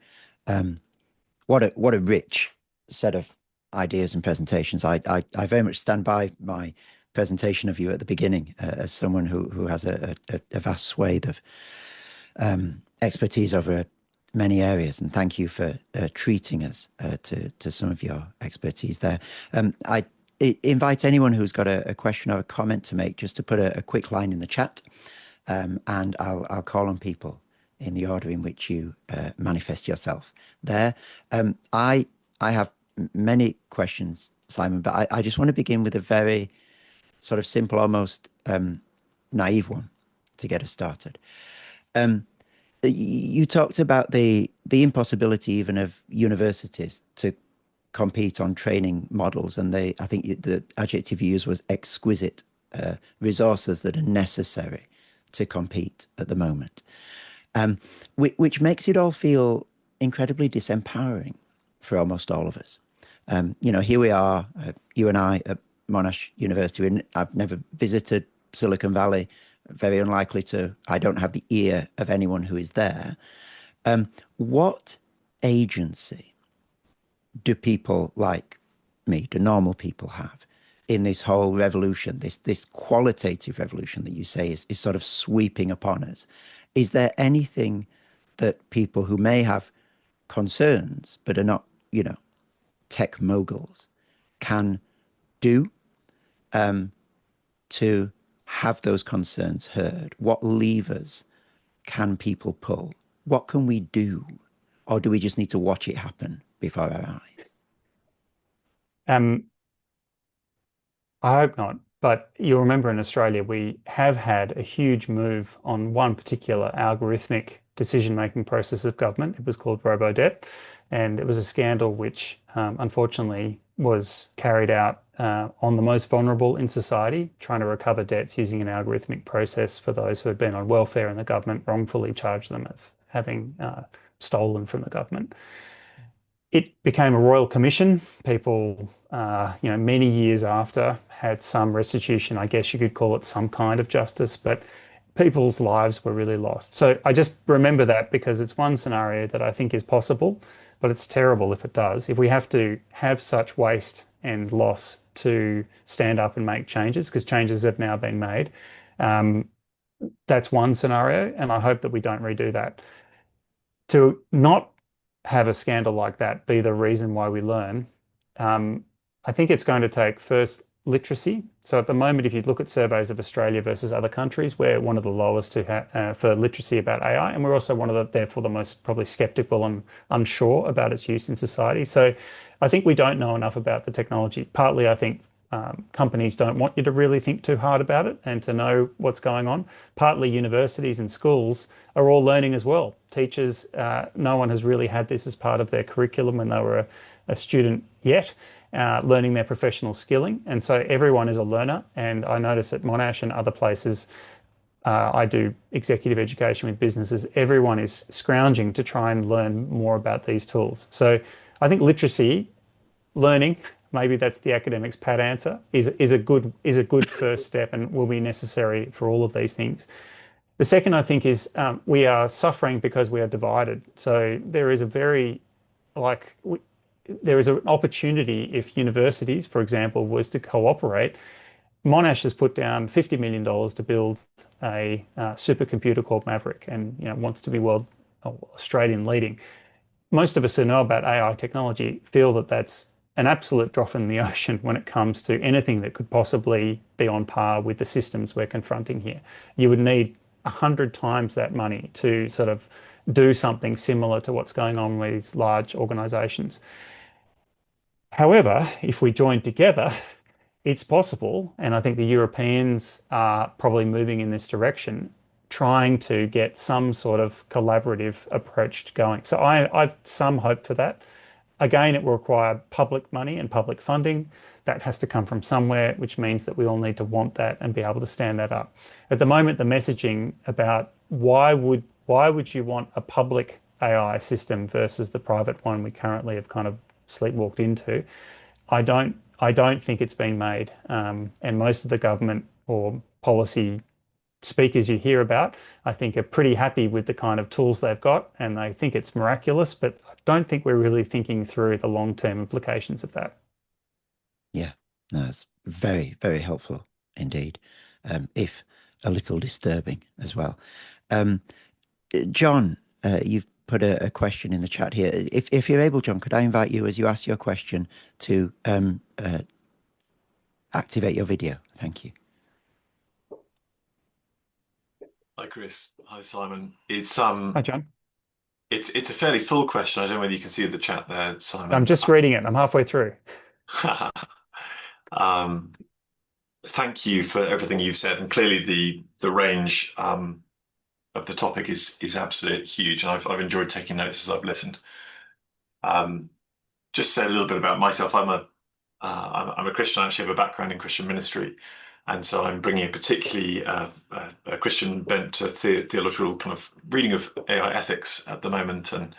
What a rich set of ideas and presentations. I very much stand by my presentation of you at the beginning as someone who has a vast swathe of expertise over many areas, and thank you for treating us to some of your expertise there. I invite anyone who's got a question or a comment to make just to put a quick line in the chat, and I'll call on people in the order in which you manifest yourself there. I have many questions, Simon, but I just want to begin with a very sort of simple, almost naive one to get us started. You talked about the impossibility even of universities to compete on training models, and I think the adjective you used was exquisite resources that are necessary to compete at the moment, which makes it all feel incredibly disempowering for almost all of us. Here we are, you and I at Monash University, and I've never visited Silicon Valley very unlikely to, I don't have the ear of anyone who is there. What agency do people like me, do normal people have in this whole revolution, this qualitative revolution that you say is sort of sweeping upon us? Is there anything that people who may have concerns but are not, tech moguls can do to have those concerns heard? What levers can people pull? What can we do? Or do we just need to watch it happen before our eyes? Um, I hope not. But you'll remember in Australia, we have had a huge move on one particular algorithmic decision-making process of government. It was called robo-debt, and it was a scandal which unfortunately was carried out on the most vulnerable in society, trying to recover debts using an algorithmic process for those who had been on welfare, and the government wrongfully charged them of having stolen from the government. It became a royal commission. People, many years after, had some restitution. I guess you could call it some kind of justice, but people's lives were really lost. So I just remember that because it's one scenario that I think is possible, but it's terrible if it does. If we have to have such waste and loss to stand up and make changes, because changes have now been made, um, that's one scenario, and I hope that we don't redo that. To not have a scandal like that be the reason why we learn, um, I think it's going to take first literacy. So at the moment, if you look at surveys of Australia versus other countries, we're one of the lowest for literacy about AI, and we're also one of the, therefore, the most probably skeptical and unsure about its use in society. So I think we don't know enough about the technology. Partly, I think companies don't want you to really think too hard about it and to know what's going on. Partly, universities and schools are all learning as well. Teachers, no one has really had this as part of their curriculum when they were a student yet, learning their professional skilling. And so everyone is a learner. And I notice at Monash and other places, I do executive education with businesses. Everyone is scrounging to try and learn more about these tools. So I think literacy, learning, maybe that's the academic's pat answer, is a good first step and will be necessary for all of these things. The second, I think, is we are suffering because we are divided. So there is a very like there is an opportunity if universities, for example, was to cooperate. Monash has put down $50 million to build a supercomputer called Maverick, and wants to be world Australian leading. Most of us who know about AI technology feel that that's an absolute drop in the ocean when it comes to anything that could possibly be on par with the systems we're confronting here. You would need 100 times that money to sort of do something similar to what's going on with these large organizations. However, if we join together, it's possible, and I think the Europeans are probably moving in this direction, trying to get some sort of collaborative approach going. So I've some hope for that. Again, it will require public money and public funding. That has to come from somewhere, which means that we all need to want that and be able to stand that up. At the moment, the messaging about why would you want a public AI system versus the private one we currently have kind of sleepwalked into, I don't think it's been made. And most of the government or policy speakers you hear about, I think, are pretty happy with the kind of tools they've got, and they think it's miraculous, but I don't think we're really thinking through the long-term implications of that. Yeah, no, it's very, very helpful indeed, if a little disturbing as well. Um, John, you've put a question in the chat here. If you're able, John, could I invite you as you ask your question to activate your video? Thank you. Hi, Chris. Hi, Simon. It's Hi, John. it's a fairly full question. I don't know whether you can see the chat there, I'm Simon. just reading it. I'm halfway through. Um, Thank you for everything you've said, and clearly the range of the topic is absolutely huge, and I've enjoyed taking notes as I've listened. Um, just say a little bit about myself. I'm a Christian. I actually have a background in Christian ministry, and so I'm bringing a particularly a Christian bent to theological kind of reading of AI ethics at the moment, and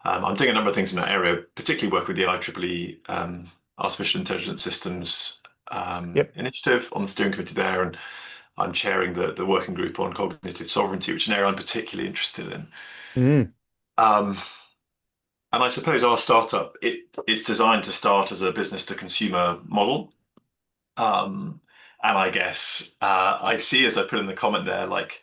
I'm doing a number of things in that area, particularly work with the IEEE Artificial Intelligence Systems Yep. initiative on the steering committee there, and I'm chairing the working group on cognitive sovereignty, which is an area I'm particularly interested in. Mm. Um, and I suppose our startup, it's designed to start as a business to consumer model. Um, and I guess I see, as I put in the comment there, like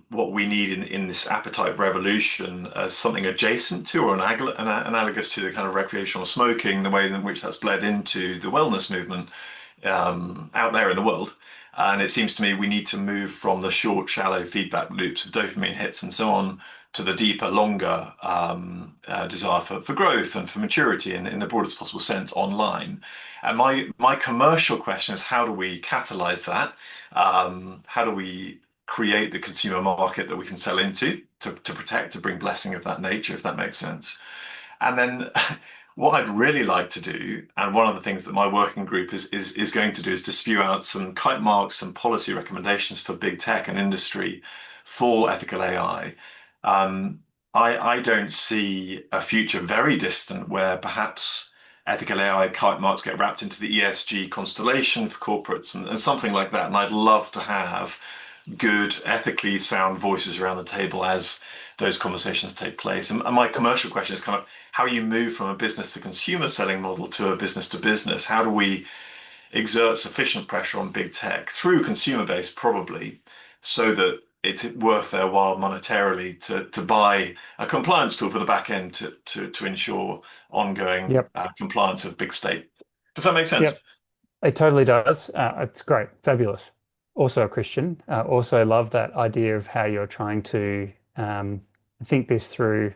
what we need in this appetite revolution as something adjacent to or analogous to the kind of recreational smoking, the way in which that's bled into the wellness movement out there in the world. And it seems to me we need to move from the short, shallow feedback loops of dopamine hits and so on to the deeper, longer desire for growth and for maturity in the broadest possible sense online. And my commercial question is, how do we catalyze that? How do we create the consumer market that we can sell into to protect, to bring blessing of that nature, if that makes sense? And then what I'd really like to do, and one of the things that my working group is going to do, is to spew out some kite marks and policy recommendations for big tech and industry for ethical AI. I don't see a future very distant where perhaps ethical AI kite marks get wrapped into the ESG constellation for corporates and something like that. And I'd love to have good, ethically sound voices around the table as those conversations take place. And my commercial question is kind of how you move from a business to consumer selling model to a business to business. How do we exert sufficient pressure on big tech through consumer base, probably, so that it's worth their while monetarily to buy a compliance tool for the back end to ensure ongoing Yep. compliance of big state. Does that make sense? Yep. It totally does. It's great. Fabulous. Also a Christian. Also love that idea of how you're trying to think this through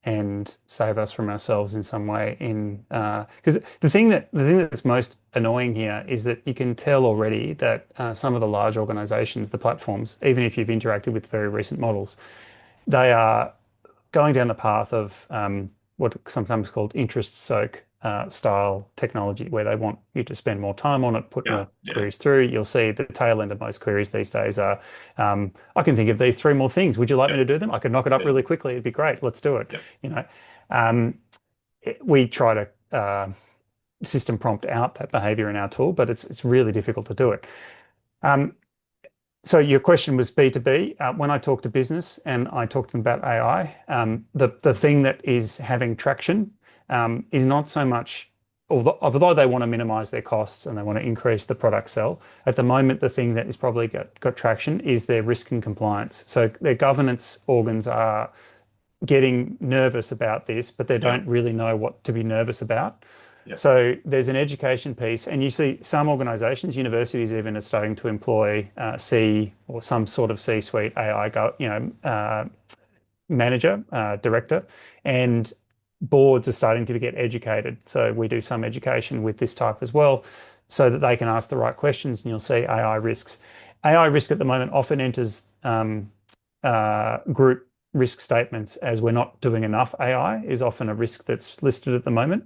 and save us from ourselves in some way. In because the thing that's most annoying here is that you can tell already that some of the large organizations, the platforms, even if you've interacted with very recent models, they are going down the path of what sometimes called interest soak style technology, where they want you to spend more time on it, put Yeah, more yeah, queries through. You'll see the tail end of most queries these days are, I can think of these three more things. Would you like yeah, me to do them? I could knock it up yeah, really quickly. It'd be great. Let's do it. yeah, You know, um, we try to system prompt out that behavior in our tool, but it's really difficult to do it. Um, so your question was B2B. When I talk to business and I talk to them about AI, the thing that is having traction is not so much, although they want to minimize their costs and they want to increase the product sell, at the moment, the thing that is probably got traction is their risk and compliance. So their governance organs are getting nervous about this, but they yeah, don't really know what to be nervous about. yeah, So there's an education piece, and you see some organizations, universities even, are starting to employ C or some sort of C-suite AI, manager, director, and boards are starting to get educated. So we do some education with this type as well, so that they can ask the right questions, and you'll see AI risks. AI risk at the moment often enters group risk statements as we're not doing enough AI is often a risk that's listed at the moment.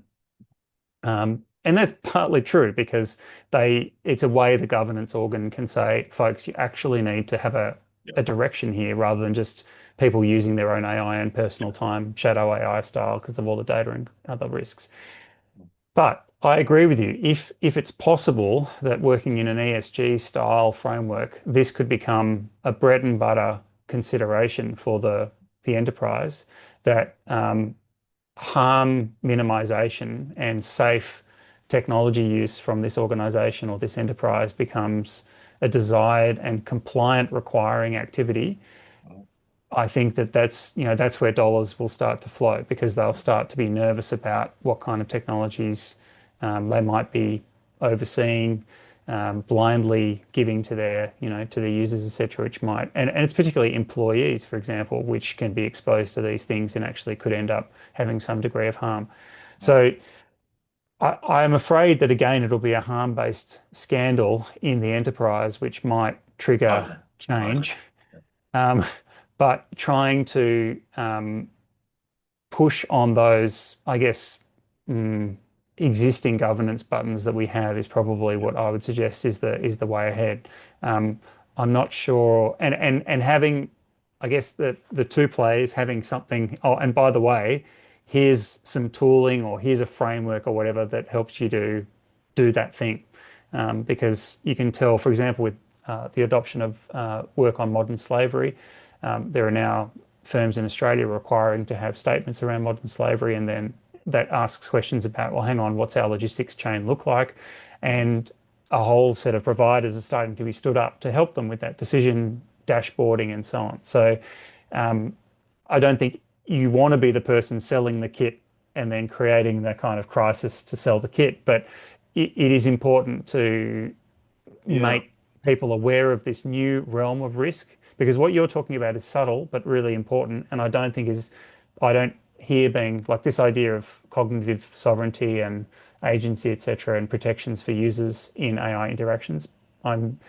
And that's partly true because it's a way the governance organ can say, folks, you actually need to have yeah, a direction here rather than just people using their own AI and personal time, shadow AI style, because of all the data and other risks. But I agree with you. If it's possible that working in an ESG style framework, this could become a bread and butter consideration for the enterprise, that harm minimization and safe technology use from this organization or this enterprise becomes a desired and compliant requiring activity. I think that's where dollars will start to flow because they'll start to be nervous about what kind of technologies they might be overseeing, blindly giving to their users, etc., which might, and it's particularly employees, for example, which can be exposed to these things and actually could end up having some degree of harm. So I'm afraid that again, it'll be a harm-based scandal in the enterprise, which might trigger I, I agree. change. Um, but trying to push on those, I guess, mm, existing governance buttons that we have is probably Yeah, what I would suggest is the way ahead. Um, I'm not sure, and having, I guess the two players having something. Oh, and by the way, here's some tooling or here's a framework or whatever that helps you to do that thing. because you can tell, for example, with the adoption of work on modern slavery, there are now firms in Australia requiring to have statements around modern slavery, and then that asks questions about, well, hang on, what's our logistics chain look like? And a whole set of providers are starting to be stood up to help them with that decision dashboarding and so on. So I don't think you want to be the person selling the kit and then creating the kind of crisis to sell the kit, but it is important to Yeah. make people aware of this new realm of risk, because what you're talking about is subtle but really important, and I don't hear being like this idea of cognitive sovereignty and agency, etc., and protections for users in AI interactions. I'm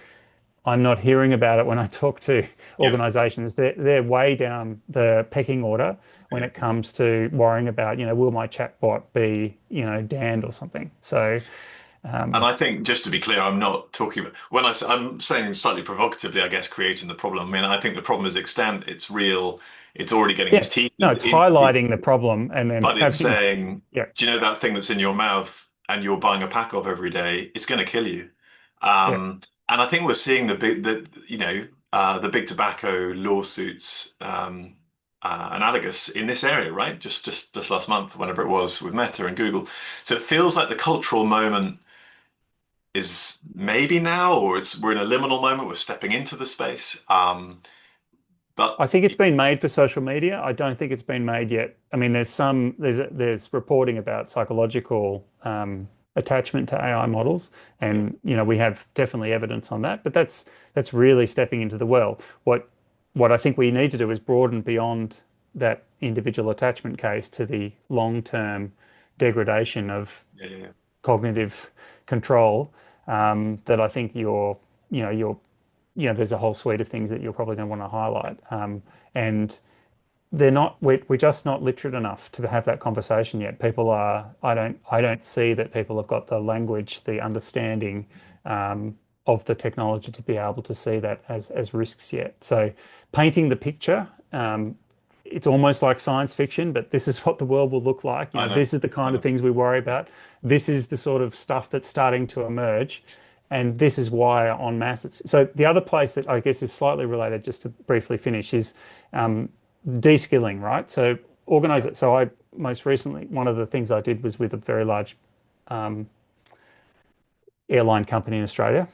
I'm not hearing about it when I talk to Yeah. organizations. They're way down the pecking order when Yeah. it comes to worrying about, will my chatbot be, damned or something. So, And um, I think, just to be clear, I'm not talking about I'm saying slightly provocatively, I guess, creating the problem. I mean, I think the problem is extant, it's real, it's already getting its yes, teeth no, it's into, highlighting the problem and then but it's having, saying, yeah, do you know that thing that's in your mouth and you're buying a pack of every day? It's going to kill you. yeah. And I think we're seeing the big tobacco lawsuits analogous in this area, right? Just last month, whenever it was, with Meta and Google. So it feels like the cultural moment is maybe now, or we're in a liminal moment. We're stepping into the space. But I think it's been made for social media. I don't think it's been made yet. I mean, there's reporting about psychological attachment to AI models, yeah, and we have definitely evidence on that. But that's really stepping into the well. What I think we need to do is broaden beyond that individual attachment case to the long-term yeah, degradation of yeah, yeah, cognitive control. That I think there's a whole suite of things that you're probably going to want to yeah. highlight. And we're just not literate enough to have that conversation yet. I don't see that people have got the language, the understanding of the technology to be able to see that as risks yet. So painting the picture, it's almost like science fiction, but this is what the world will look like. I know, This is the I kind of know. things we worry about. This is the sort of stuff that's starting to emerge. And this is why en masse. So the other place that I guess is slightly related, just to briefly finish, is de-skilling, right? So Yeah, organize it. So I most recently, one of the things I did was with a very large airline company in Australia.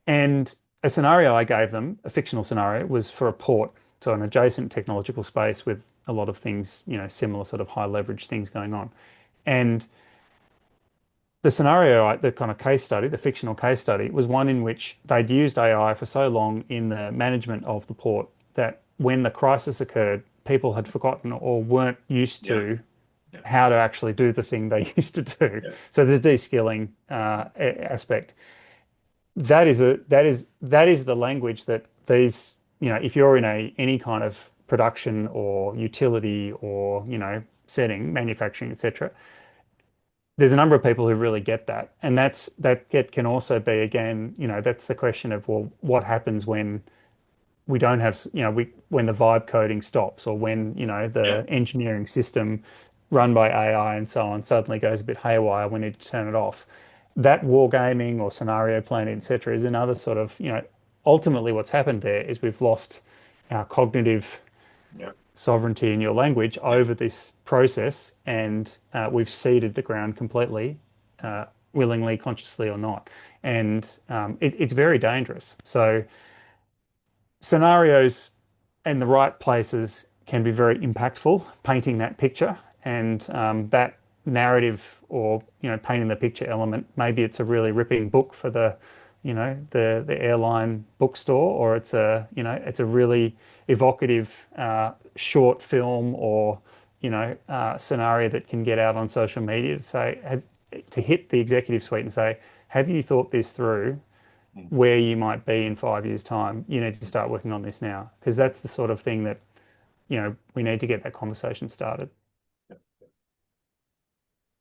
And a scenario I gave them, a fictional scenario, was for a port, so an adjacent technological space with a lot of things, similar sort of high leverage things going on. And the scenario, the kind of case study, the fictional case study, was one in which they'd used AI for so long in the management of the port that when the crisis occurred, people had forgotten or weren't used yeah, to yeah, how to actually do the thing they used to do. yeah, So there's a de-skilling aspect. That is the language that these, if you're in any kind of production or utility or setting, manufacturing, etc., there's a number of people who really get that, and can also be, again, that's the question of, well, what happens when we don't have, when the vibe coding stops, or when yeah, the engineering system run by AI and so on suddenly goes a bit haywire. We need to turn it off. That wargaming or scenario planning, etc., is another sort of, ultimately what's happened there is we've lost our cognitive yeah, sovereignty in your language yeah. over this process, and we've ceded the ground completely, willingly, consciously or not. And it's very dangerous. So scenarios in the right places can be very impactful, painting that picture, and that narrative, or painting the picture element. Maybe it's a really ripping book for the airline bookstore, or it's a really evocative short film, or scenario that can get out on social media to say to hit the executive suite and say, have you thought this through? Mm. Where you might be in 5 years' time, you need to start working on this now, because that's the sort of thing that we need to get that conversation started.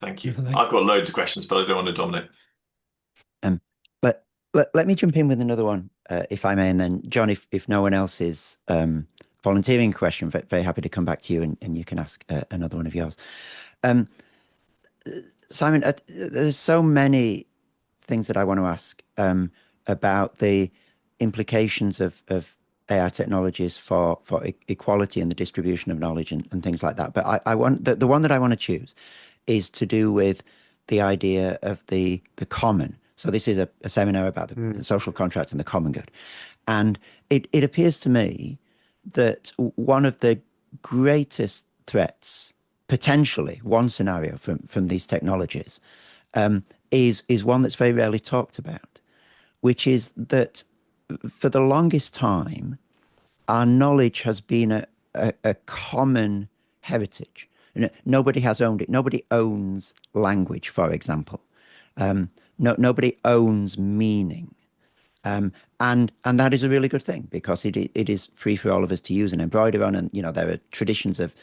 Thank you. Definitely. I've got loads of questions, but I don't want to dominate. Um, but let me jump in with another one, if I may, and then John, if no one else is volunteering a question, very happy to come back to you, and you can ask another one of yours. Um, Simon, there's so many things that I want to ask about the implications of AI technologies for equality and the distribution of knowledge and things like that. But I want the one that I want to choose is to do with the idea of the common. So this is a seminar about the social contract and the common good. And it appears to me that one of the greatest threats, potentially one scenario from these technologies, is one that's very rarely talked about, which is that for the longest time, our knowledge has been a common heritage. Nobody has owned it. Nobody owns language, for example. Nobody owns meaning. And that is a really good thing because it is free for all of us to use and embroider on. And, there are traditions of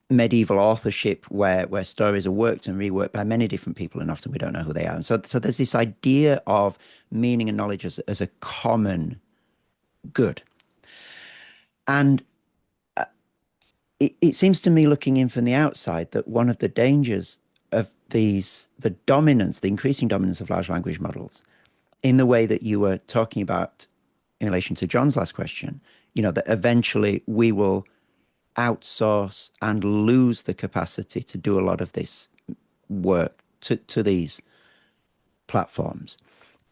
medieval authorship where stories are worked and reworked by many different people, and often we don't know who they are. And so there's this idea of meaning and knowledge as a common good. And it seems to me, looking in from the outside, that one of the dangers of the increasing dominance of large language models, in the way that you were talking about in relation to John's last question, that eventually we will outsource and lose the capacity to do a lot of this work to these platforms,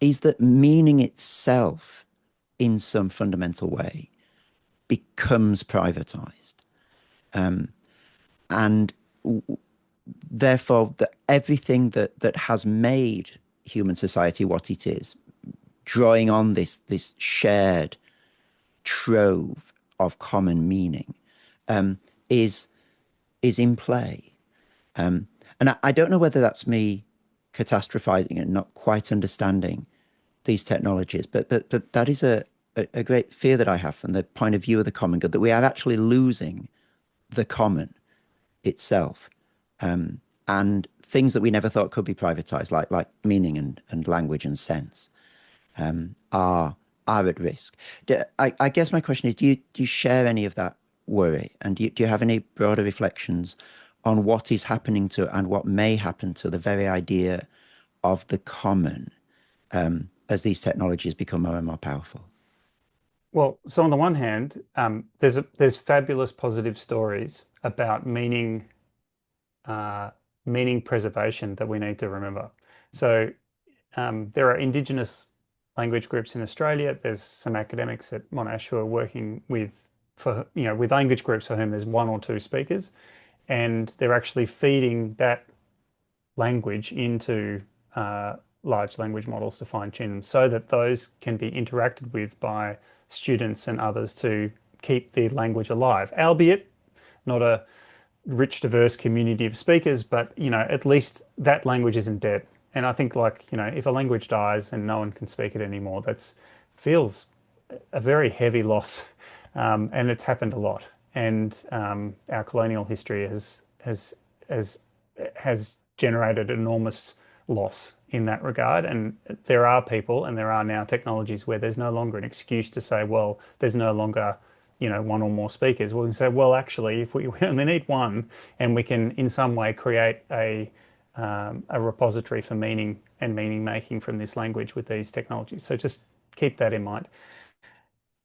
is that meaning itself, in some fundamental way, becomes privatized. And therefore, everything that has made human society what it is, drawing on this shared trove of common meaning, is in play. And I don't know whether that's me catastrophizing and not quite understanding these technologies, but that is a great fear that I have from the point of view of the common good, that we are actually losing the common itself, and things that we never thought could be privatized, like meaning and language and sense, are at risk. I guess my question is, do you share any of that worry, and do you have any broader reflections on what is happening to and what may happen to the very idea of the common as these technologies become more and more powerful? Well, so on the one hand, there's fabulous positive stories about meaning preservation that we need to remember. So there are Indigenous language groups in Australia. There's some academics at Monash who are working with language groups for whom there's one or two speakers, and they're actually feeding that language into large language models to fine-tune them so that those can be interacted with by students and others to keep the language alive, albeit not a rich, diverse community of speakers, but at least that language isn't dead. And I think, if a language dies and no one can speak it anymore, that feels a very heavy loss, and it's happened a lot. And our colonial history has generated enormous loss in that regard. And there are people, and there are now technologies where there's no longer an excuse to say, well, there's no longer one or more speakers. We can say, well, actually, if we only need one, and we can in some way create a repository for meaning and meaning making from this language with these technologies. So just keep that in mind.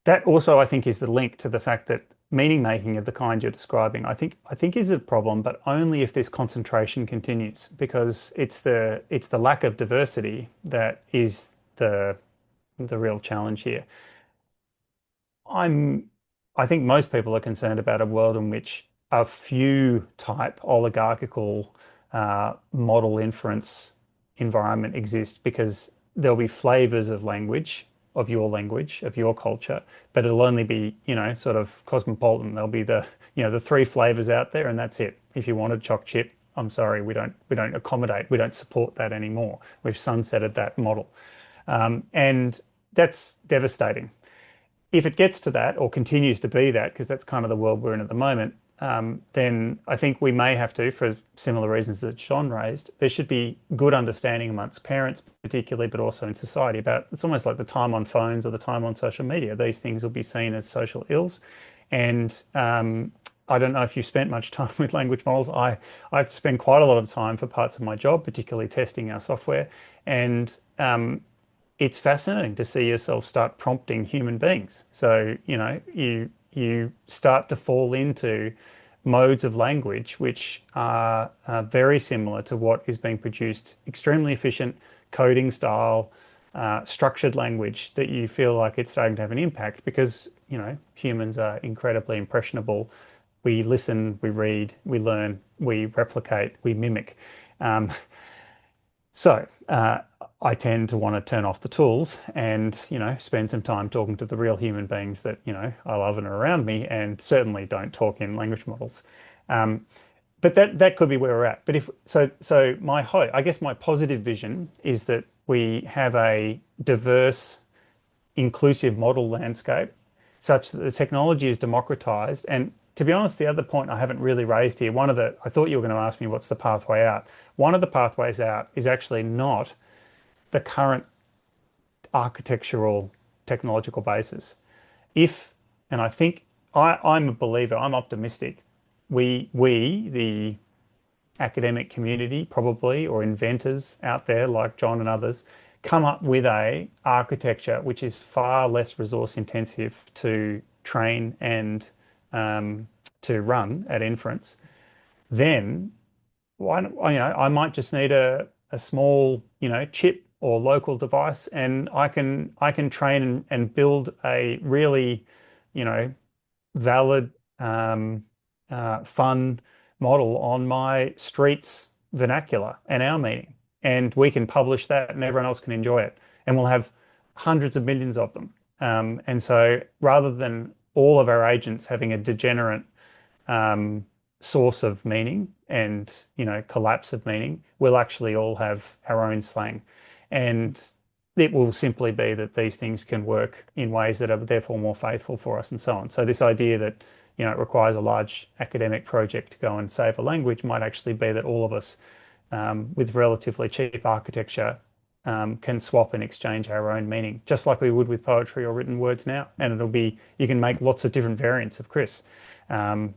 That also, I think, is the link to the fact that meaning making of the kind you're describing, I think is a problem, but only if this concentration continues, because it's the lack of diversity that is the real challenge here. I think most people are concerned about a world in which a few type oligarchical model inference environment exists, because there'll be flavors of language, of your culture, but it'll only be, sort of cosmopolitan. There'll be the three flavors out there, and that's it. If you wanted choc chip, I'm sorry, we don't accommodate, we don't support that anymore. We've sunsetted that model. And that's devastating. If it gets to that, or continues to be that, because that's kind of the world we're in at the moment, then I think we may have to, for similar reasons that Sean raised, there should be good understanding amongst parents particularly, but also in society, about it's almost like the time on phones or the time on social media. These things will be seen as social ills, and I don't know if you've spent much time with language models. I've spent quite a lot of time for parts of my job, particularly testing our software, and it's fascinating to see yourself start prompting human beings. So, you start to fall into modes of language which are very similar to what is being produced, extremely efficient coding style, structured language that you feel like it's starting to have an impact because, humans are incredibly impressionable. We listen, we read, we learn, we replicate, we mimic. Um, so I tend to want to turn off the tools and, spend some time talking to the real human beings that, I love and are around me, and certainly don't talk in language models. Um, but that could be where we're at. But if so, so my hope, I guess my positive vision is that we have a diverse, inclusive model landscape such that the technology is democratized. And to be honest, the other point I haven't really raised here, I thought you were going to ask me what's the pathway out. One of the pathways out is actually not the current architectural technological basis. If, and I think I'm a believer, I'm optimistic. The academic community probably, or inventors out there like John and others, come up with a architecture which is far less resource intensive to train and to run at inference, then I might just need a small, chip or local device, and I can train and build a really, you know, valid, fun model on my street's vernacular and our meaning. And we can publish that and everyone else can enjoy it. And we'll have hundreds of millions of them. And so rather than all of our agents having a degenerate um, source of meaning and, collapse of meaning, we'll actually all have our own slang. And it will simply be that these things can work in ways that are therefore more faithful for us and so on. So this idea that, it requires a large academic project to go and save a language might actually be that all of us, with relatively cheap architecture, can swap and exchange our own meaning, just like we would with poetry or written words now. And you can make lots of different variants of Chris, and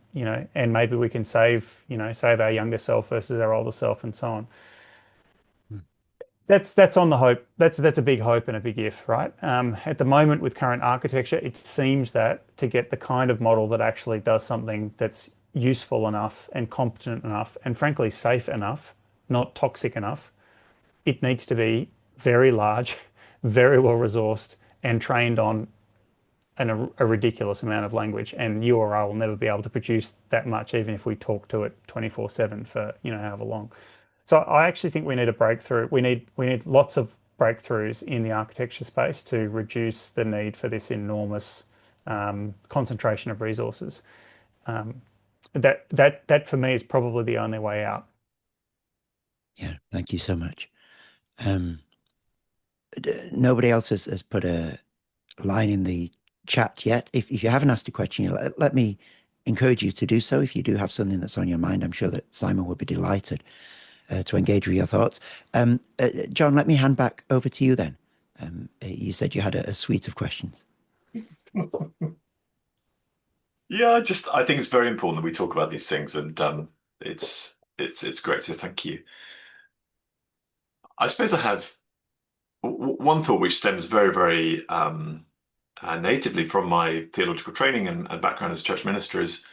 maybe we can save our younger self versus our older self and so on. That's on the hope. That's a big hope and a big if, right? At the moment, with current architecture, it seems that to get the kind of model that actually does something that's useful enough and competent enough and frankly safe enough, not toxic enough, it needs to be very large, very well resourced, and trained on a ridiculous amount of language. And you or I will never be able to produce that much, even if we talk to it 24/7 for however long. So I actually think we need a breakthrough. We need lots of breakthroughs in the architecture space to reduce the need for this enormous concentration of resources. Um, that for me is probably the only way out. Yeah, thank you so much. Um, Nobody else has put a line in the chat yet. If you haven't asked a question, let me encourage you to do so. If you do have something that's on your mind, I'm sure that Simon would be delighted to engage with your thoughts. John, let me hand back over to you then. You said you had a suite of questions. Yeah, I think it's very important that we talk about these things, and it's great. So thank you. I suppose I have one thought which stems very, very natively from my theological training and background as a church minister is,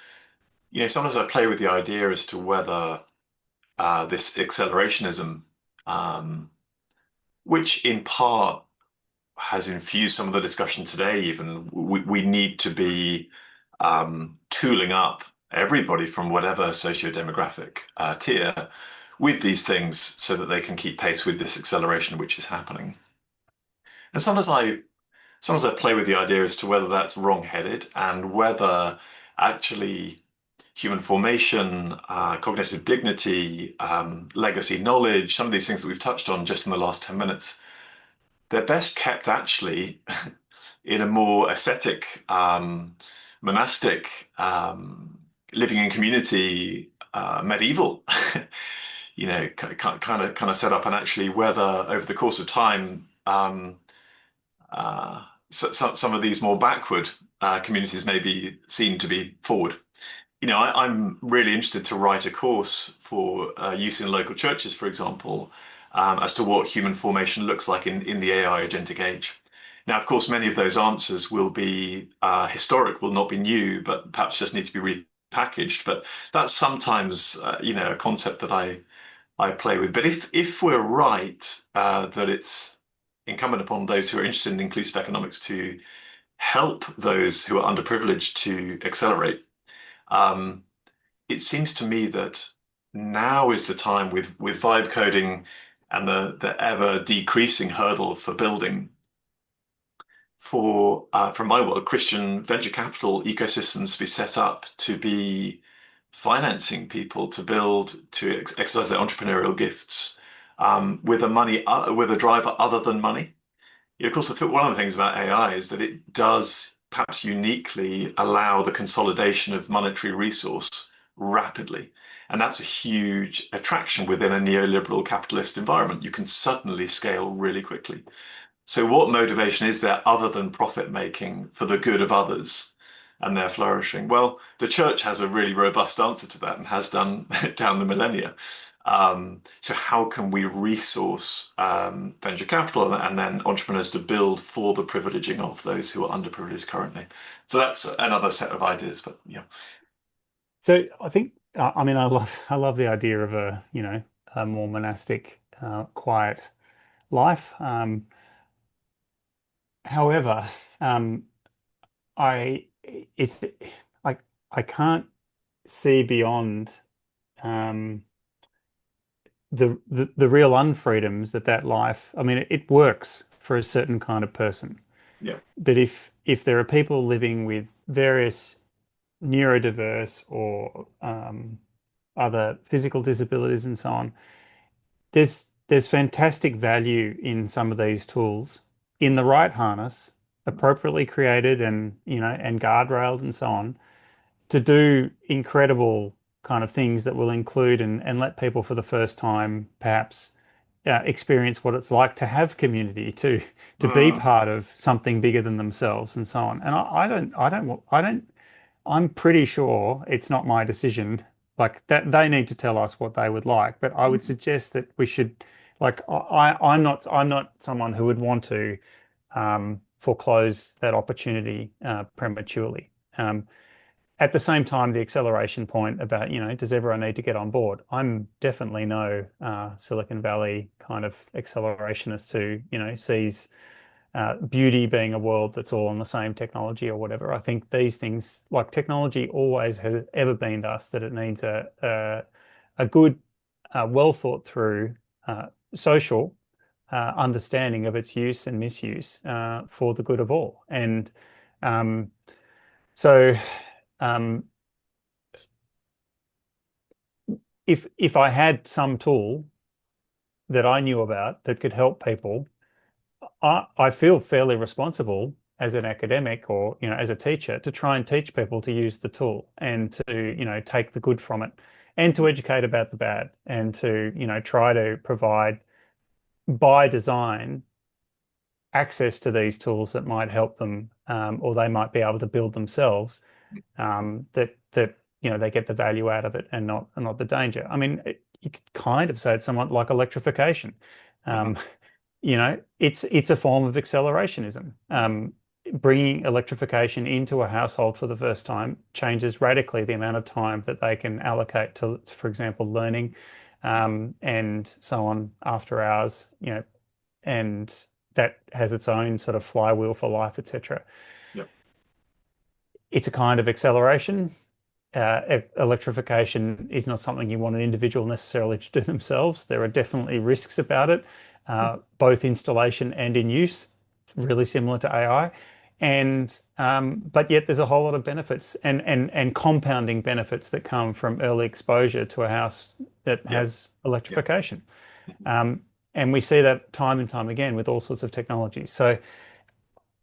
sometimes I play with the idea as to whether this accelerationism, um, which in part has infused some of the discussion today, even we need to be tooling up everybody from whatever socio-demographic tier with these things so that they can keep pace with this acceleration which is happening. And sometimes I play with the idea as to whether that's wrong-headed and whether actually human formation, cognitive dignity, legacy knowledge, some of these things that we've touched on just in the last 10 minutes, they're best kept actually in a more ascetic, monastic, living in community, medieval, kind of set up, and actually whether over the course of time, some of these more backward communities may be seen to be forward I'm really interested to write a course for use in local churches, for example, as to what human formation looks like in the AI agentic age. Now, of course, many of those answers will be historic, will not be new, but perhaps just need to be repackaged. But that's sometimes, a concept that I play with. But if we're right that it's incumbent upon those who are interested in inclusive economics to help those who are underprivileged to accelerate, um, it seems to me that now is the time with vibe coding and the ever decreasing hurdle for building for from my world, Christian venture capital ecosystems to be set up to be financing people to build to exercise their entrepreneurial gifts with with a driver other than money. Yeah, of course, I think one of the things about AI is that it does perhaps uniquely allow the consolidation of monetary resource rapidly. And that's a huge attraction within a neoliberal capitalist environment. You can suddenly scale really quickly. So, what motivation is there other than profit making for the good of others and their flourishing? Well, the church has a really robust answer to that and has done down the millennia. So how can we resource venture capital and then entrepreneurs to build for the privileging of those who are underprivileged currently? So that's another set of ideas, but yeah. So I think, I mean, I love the idea of a more monastic, quiet life. However, um, I it's I I can't see beyond um, the real unfreedoms that life. I mean, it works for a certain kind of person, Yeah. but if there are people living with various neurodiverse or other physical disabilities and so on, there's fantastic value in some of these tools in the right harness, appropriately created and guardrailed and so on, to do incredible kind of things that will include and let people for the first time perhaps experience what it's like to have community, to be Mm, part of something bigger than themselves and so on. And I don't I'm pretty sure it's not my decision. Like that, they need to tell us what they would like. But I would suggest that we should, like, I'm not someone who would want to foreclose that opportunity prematurely. At the same time, the acceleration point about, does everyone need to get on board? I'm definitely no Silicon Valley kind of accelerationist who, sees beauty being a world that's all on the same technology or whatever. I think these things, like technology, always has ever been thus that it needs a good, well thought through social understanding of its use and misuse for the good of all. And um, so, um, if I had some tool that I knew about that could help people, I feel fairly responsible as an academic or, as a teacher to try and teach people to use the tool and to, take the good from it and to educate about the bad and to, try to provide by design access to these tools that might help them or they might be able to build themselves that they get the value out of it and not the danger. I mean, you could kind of say it's somewhat like electrification. mhm. Um, it's a form of accelerationism. Bringing electrification into a household for the first time changes radically the amount of time that they can allocate to, for example, learning, and so on after hours, and that has its own sort of flywheel for life, etc. Yep. It's a kind of acceleration. Electrification is not something you want an individual necessarily to do themselves. There are definitely risks about it, both installation and in use, really similar to AI. And but yet there's a whole lot of benefits and compounding benefits that come from early exposure to a house that Yeah. has Yeah. electrification. Um, and we see that time and time again with all sorts of technologies. So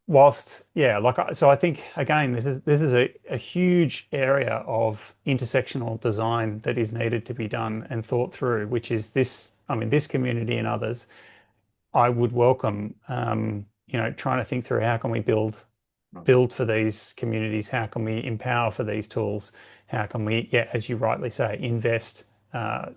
whilst, yeah, so I think again, this is a huge area of intersectional design that is needed to be done and thought through, which is this, I mean, this community and others, I would welcome, trying to think through how can we build build for these communities? How can we empower for these tools? How can we, yeah, as you rightly say, invest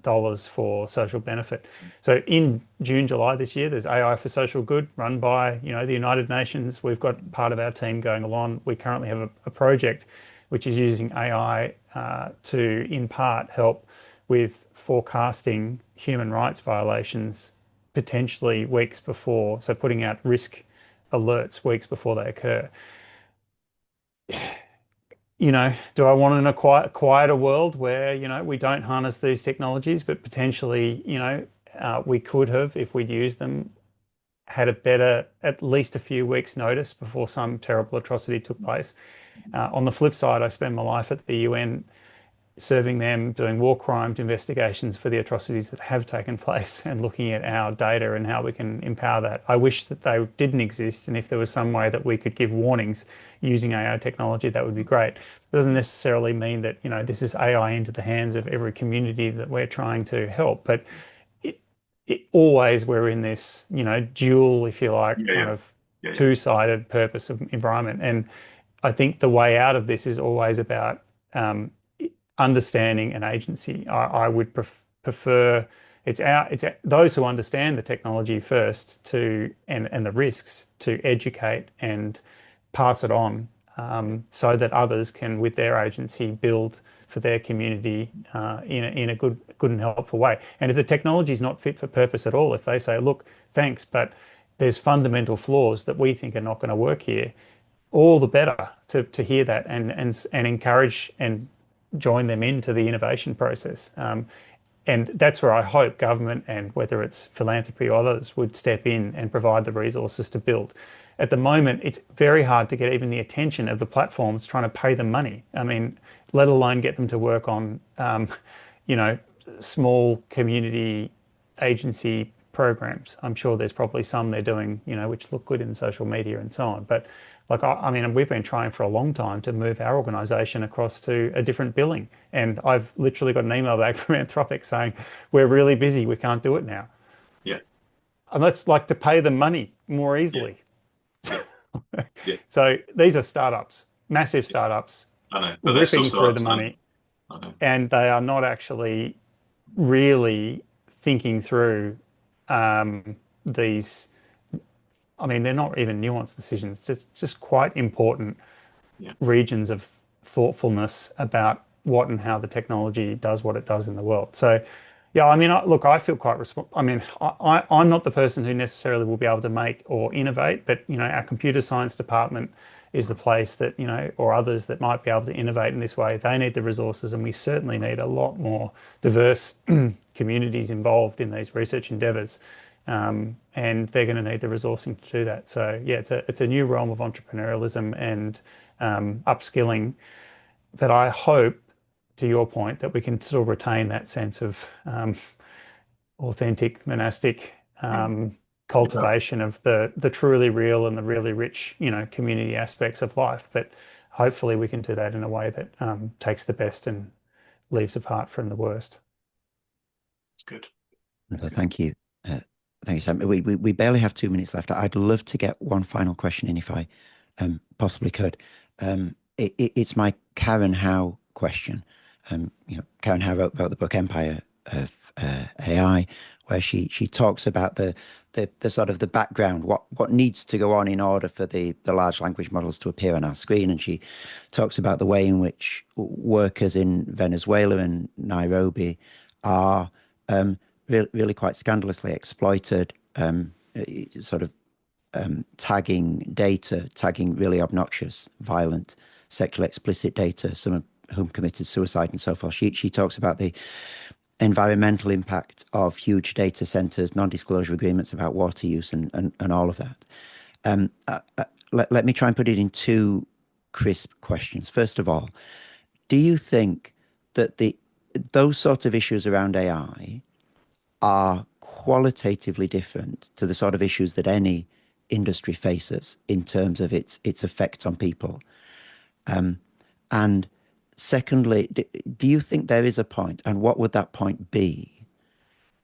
dollars for social benefit? So in June, July this year, there's AI for Social Good run by, the United Nations. We've got part of our team going along. We currently have a project which is using AI to, in part, help with forecasting human rights violations potentially weeks before, so putting out risk alerts weeks before they occur. Do I want in a quieter world where, we don't harness these technologies, but potentially, we could have, if we'd used them, had a better, at least a few weeks notice before some terrible atrocity took place. On the flip side, I spend my life at the UN serving them, doing war crimes investigations for the atrocities that have taken place and looking at our data and how we can empower that. I wish that they didn't exist, and if there was some way that we could give warnings using AI technology, that would be great. It doesn't necessarily mean that, this is AI into the hands of every community that we're trying to help, but always we're in this, dual, if you like, Yeah, kind yeah, of yeah, yeah. two-sided purpose of environment. And I think the way out of this is always about understanding and agency. I would prefer those who understand the technology first and the risks to educate and pass it on, so that others can, with their agency, build for their community in a good and helpful way. And if the technology is not fit for purpose at all, if they say, look, thanks, but there's fundamental flaws that we think are not going to work here, all the better to hear that and encourage and join them into the innovation process. And that's where I hope government, and whether it's philanthropy or others, would step in and provide the resources to build. At the moment, it's very hard to get even the attention of the platforms trying to pay them money. I mean, let alone get them to work on, you know, small community agency programs. I'm sure there's probably some they're doing, which look good in social media and so on. But like, I mean, we've been trying for a long time to move our organization across to a different billing. And I've literally got an email back from Anthropic saying, we're really busy, we can't do it now. Yeah, And that's like to pay them money more yeah, easily. yeah, yeah. So these are startups, massive startups, I know, but they're still ripping through the startups, man. money, I know. and they are not actually really thinking through these. I mean, they're not even nuanced decisions, just quite important Yeah, regions of thoughtfulness about what and how the technology does what it does in the world. So, yeah, I mean, look, I feel quite I mean, I'm not the person who necessarily will be able to make or innovate, but, our computer science department is the place that, or others that might be able to innovate in this way. They need the resources, and we certainly need a lot more diverse communities involved in these research endeavors. And they're going to need the resourcing to do that. So yeah, it's a new realm of entrepreneurialism and upskilling. But I hope, to your point, that we can still retain that sense of authentic monastic yeah, cultivation of the truly real and the really rich, community aspects of life. But hopefully we can do that in a way that takes the best and leaves apart from the worst. it's good. So thank you. Uh, Thank you, Sam. We barely have 2 minutes left. I'd love to get one final question in if I possibly could. It's my Karen Howe question. Karen Howe wrote about the book Empire of AI, where she talks about the sort of the background, what needs to go on in order for the large language models to appear on our screen. And she talks about the way in which workers in Venezuela and Nairobi are really quite scandalously exploited, sort of tagging data, tagging really obnoxious, violent, sexually explicit data, some of whom committed suicide and so forth. She talks about the environmental impact of huge data centers, non-disclosure agreements about water use and all of that. Let me try and put it in two crisp questions. First of all, do you think that those sort of issues around AI are qualitatively different to the sort of issues that any industry faces in terms of its effect on people? And secondly, do you think there is a point, and what would that point be,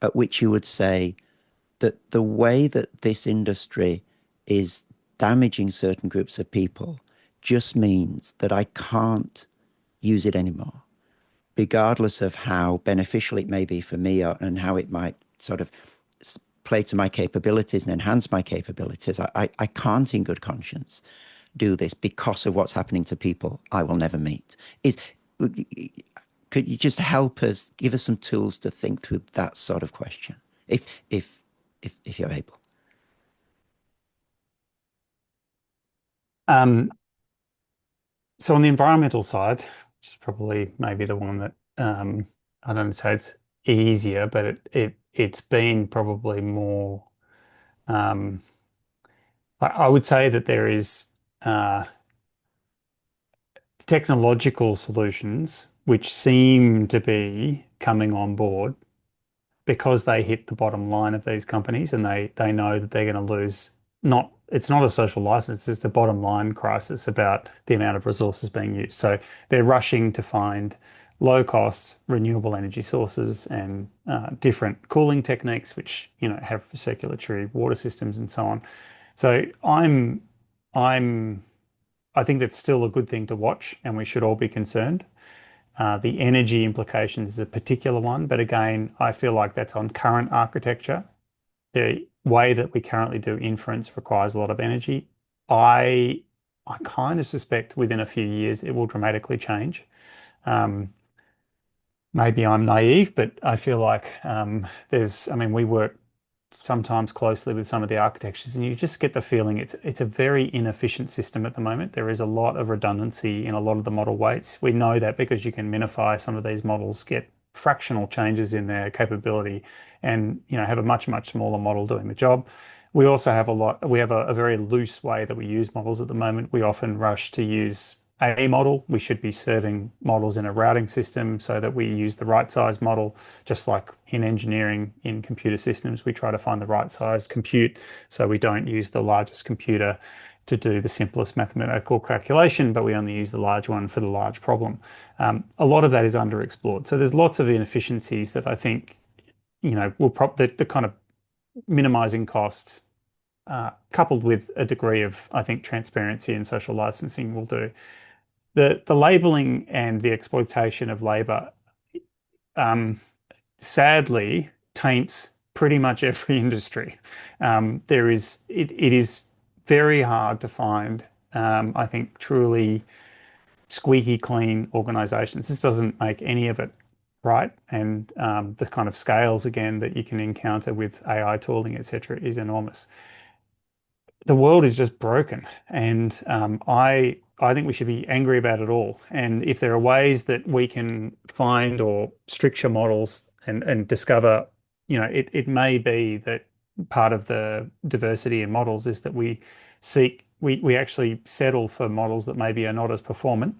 at which you would say that the way that this industry is damaging certain groups of people just means that I can't use it anymore, regardless of how beneficial it may be for me, and how it might sort of play to my capabilities and enhance my capabilities. I can't in good conscience do this because of what's happening to people I will never meet. Could you just help us, give us some tools to think through that sort of question, if you're able? So on the environmental side, which is probably maybe the one that I don't say it's easier, but it's been probably more. Um, I would say that there is uh, technological solutions which seem to be coming on board because they hit the bottom line of these companies, and they know that they're going to lose. Not It's not a social license, it's a bottom line crisis about the amount of resources being used. So they're rushing to find low cost renewable energy sources and different cooling techniques which have circulatory water systems and so on. So I'm I think that's still a good thing to watch, and we should all be concerned. The energy implications is a particular one, but again, I feel like that's on current architecture. The way that we currently do inference requires a lot of energy. I I kind of suspect within a few years it will dramatically change. Um, Maybe I'm naive, but I feel like I mean, we work sometimes closely with some of the architectures, and you just get the feeling it's a very inefficient system at the moment. There is a lot of redundancy in a lot of the model weights. We know that because you can minify some of these models, get fractional changes in their capability, and have a much smaller model doing the job. We also have a very loose way that we use models at the moment. We often rush to use a model. We should be serving models in a routing system so that we use the right size model. Just like in engineering, in computer systems, we try to find the right size compute so we don't use the largest computer to do the simplest mathematical calculation, but we only use the large one for the large problem. A lot of that is underexplored. So there's lots of inefficiencies that I think, the kind of minimizing costs, coupled with a degree of, I think, transparency and social licensing will do. The labeling and the exploitation of labor, sadly, taints pretty much every industry. It is very hard to find, I think, truly squeaky clean organizations. This doesn't make any of it right. And the kind of scales, again, that you can encounter with AI tooling, etc., is enormous. The world is just broken, and I think we should be angry about it all. And if there are ways that we can find or stricture models and discover, it may be that part of the diversity in models is that we actually settle for models that maybe are not as performant,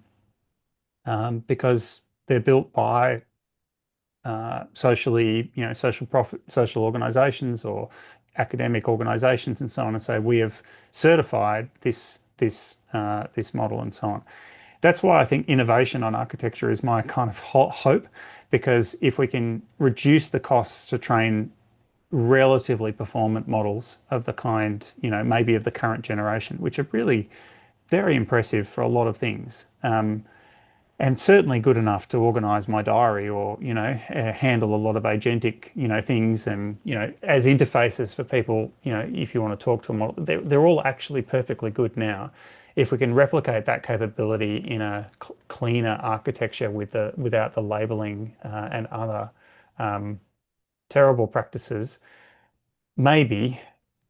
because they're built by social organizations or academic organizations and so on, and say we have certified this model and so on. That's why I think innovation on architecture is my kind of hope, because if we can reduce the costs to train relatively performant models of the kind, maybe of the current generation, which are really very impressive for a lot of things. And certainly good enough to organize my diary, or handle a lot of agentic things, and as interfaces for people, if you want to talk to a model, they're all actually perfectly good now. If we can replicate that capability in a cleaner architecture without the labeling and other terrible practices, maybe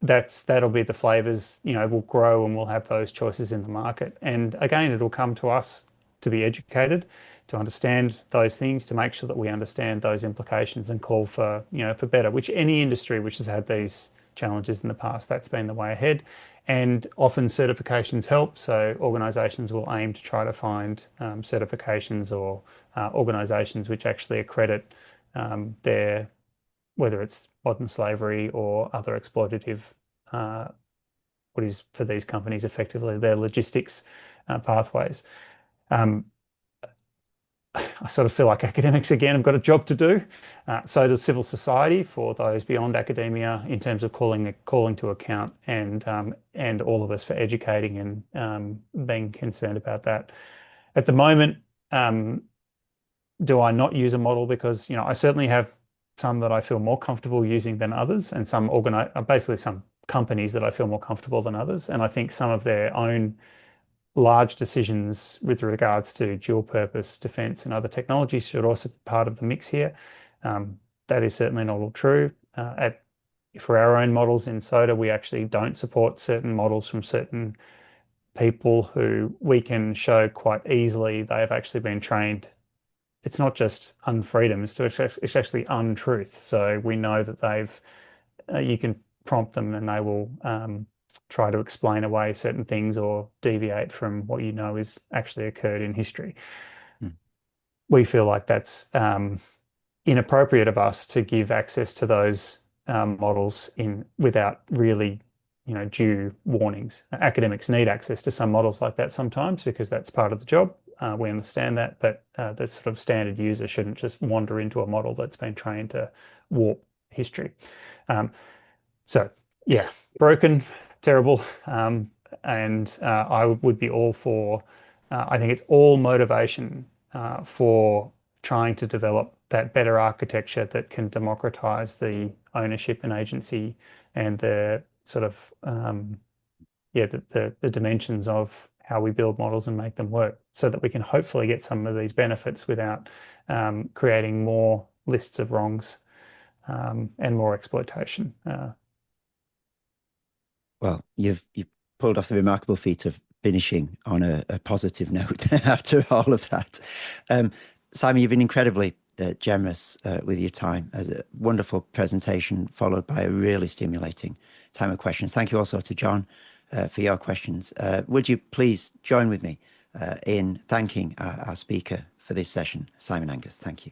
that'll be the flavors, will grow, and we'll have those choices in the market. And again, it'll come to us to be educated, to understand those things, to make sure that we understand those implications and call for, for better, which any industry which has had these challenges in the past, that's been the way ahead. And often certifications help. So organizations will aim to try to find certifications or organizations which actually accredit their, whether it's modern slavery or other exploitative, uh, what is for these companies effectively their logistics pathways. Um, I sort of feel like academics again have got a job to do. So does civil society for those beyond academia in terms of calling to account, and all of us for educating and being concerned about that. At the moment, um, do I not use a model because I certainly have some that I feel more comfortable using than others, and basically some companies that I feel more comfortable than others, and I think some of their own large decisions with regards to dual purpose defense and other technologies should also be part of the mix here. That is certainly not all true. For our own models in SOTA, we actually don't support certain models from certain people who we can show quite easily they have actually been trained. It's not just unfreedom, it's actually untruth. So we know that you can prompt them and they will try to explain away certain things or deviate from what you know is actually occurred in history. Mm. We feel like that's inappropriate of us to give access to those models without really due warnings. Academics need access to some models like that sometimes because that's part of the job. We understand that, but the sort of standard user shouldn't just wander into a model that's been trained to warp history. So yeah, broken, terrible, and I would be all for. I think it's all motivation for trying to develop that better architecture that can democratize the ownership and agency and the sort of the dimensions of how we build models and make them work, so that we can hopefully get some of these benefits without creating more lists of wrongs and more exploitation. Well, you've pulled off the remarkable feat of finishing on a positive note after all of that. Simon, you've been incredibly generous with your time. A wonderful presentation followed by a really stimulating time of questions. Thank you also to John for your questions. Would you please join with me in thanking our speaker for this session, Simon Angus? Thank you.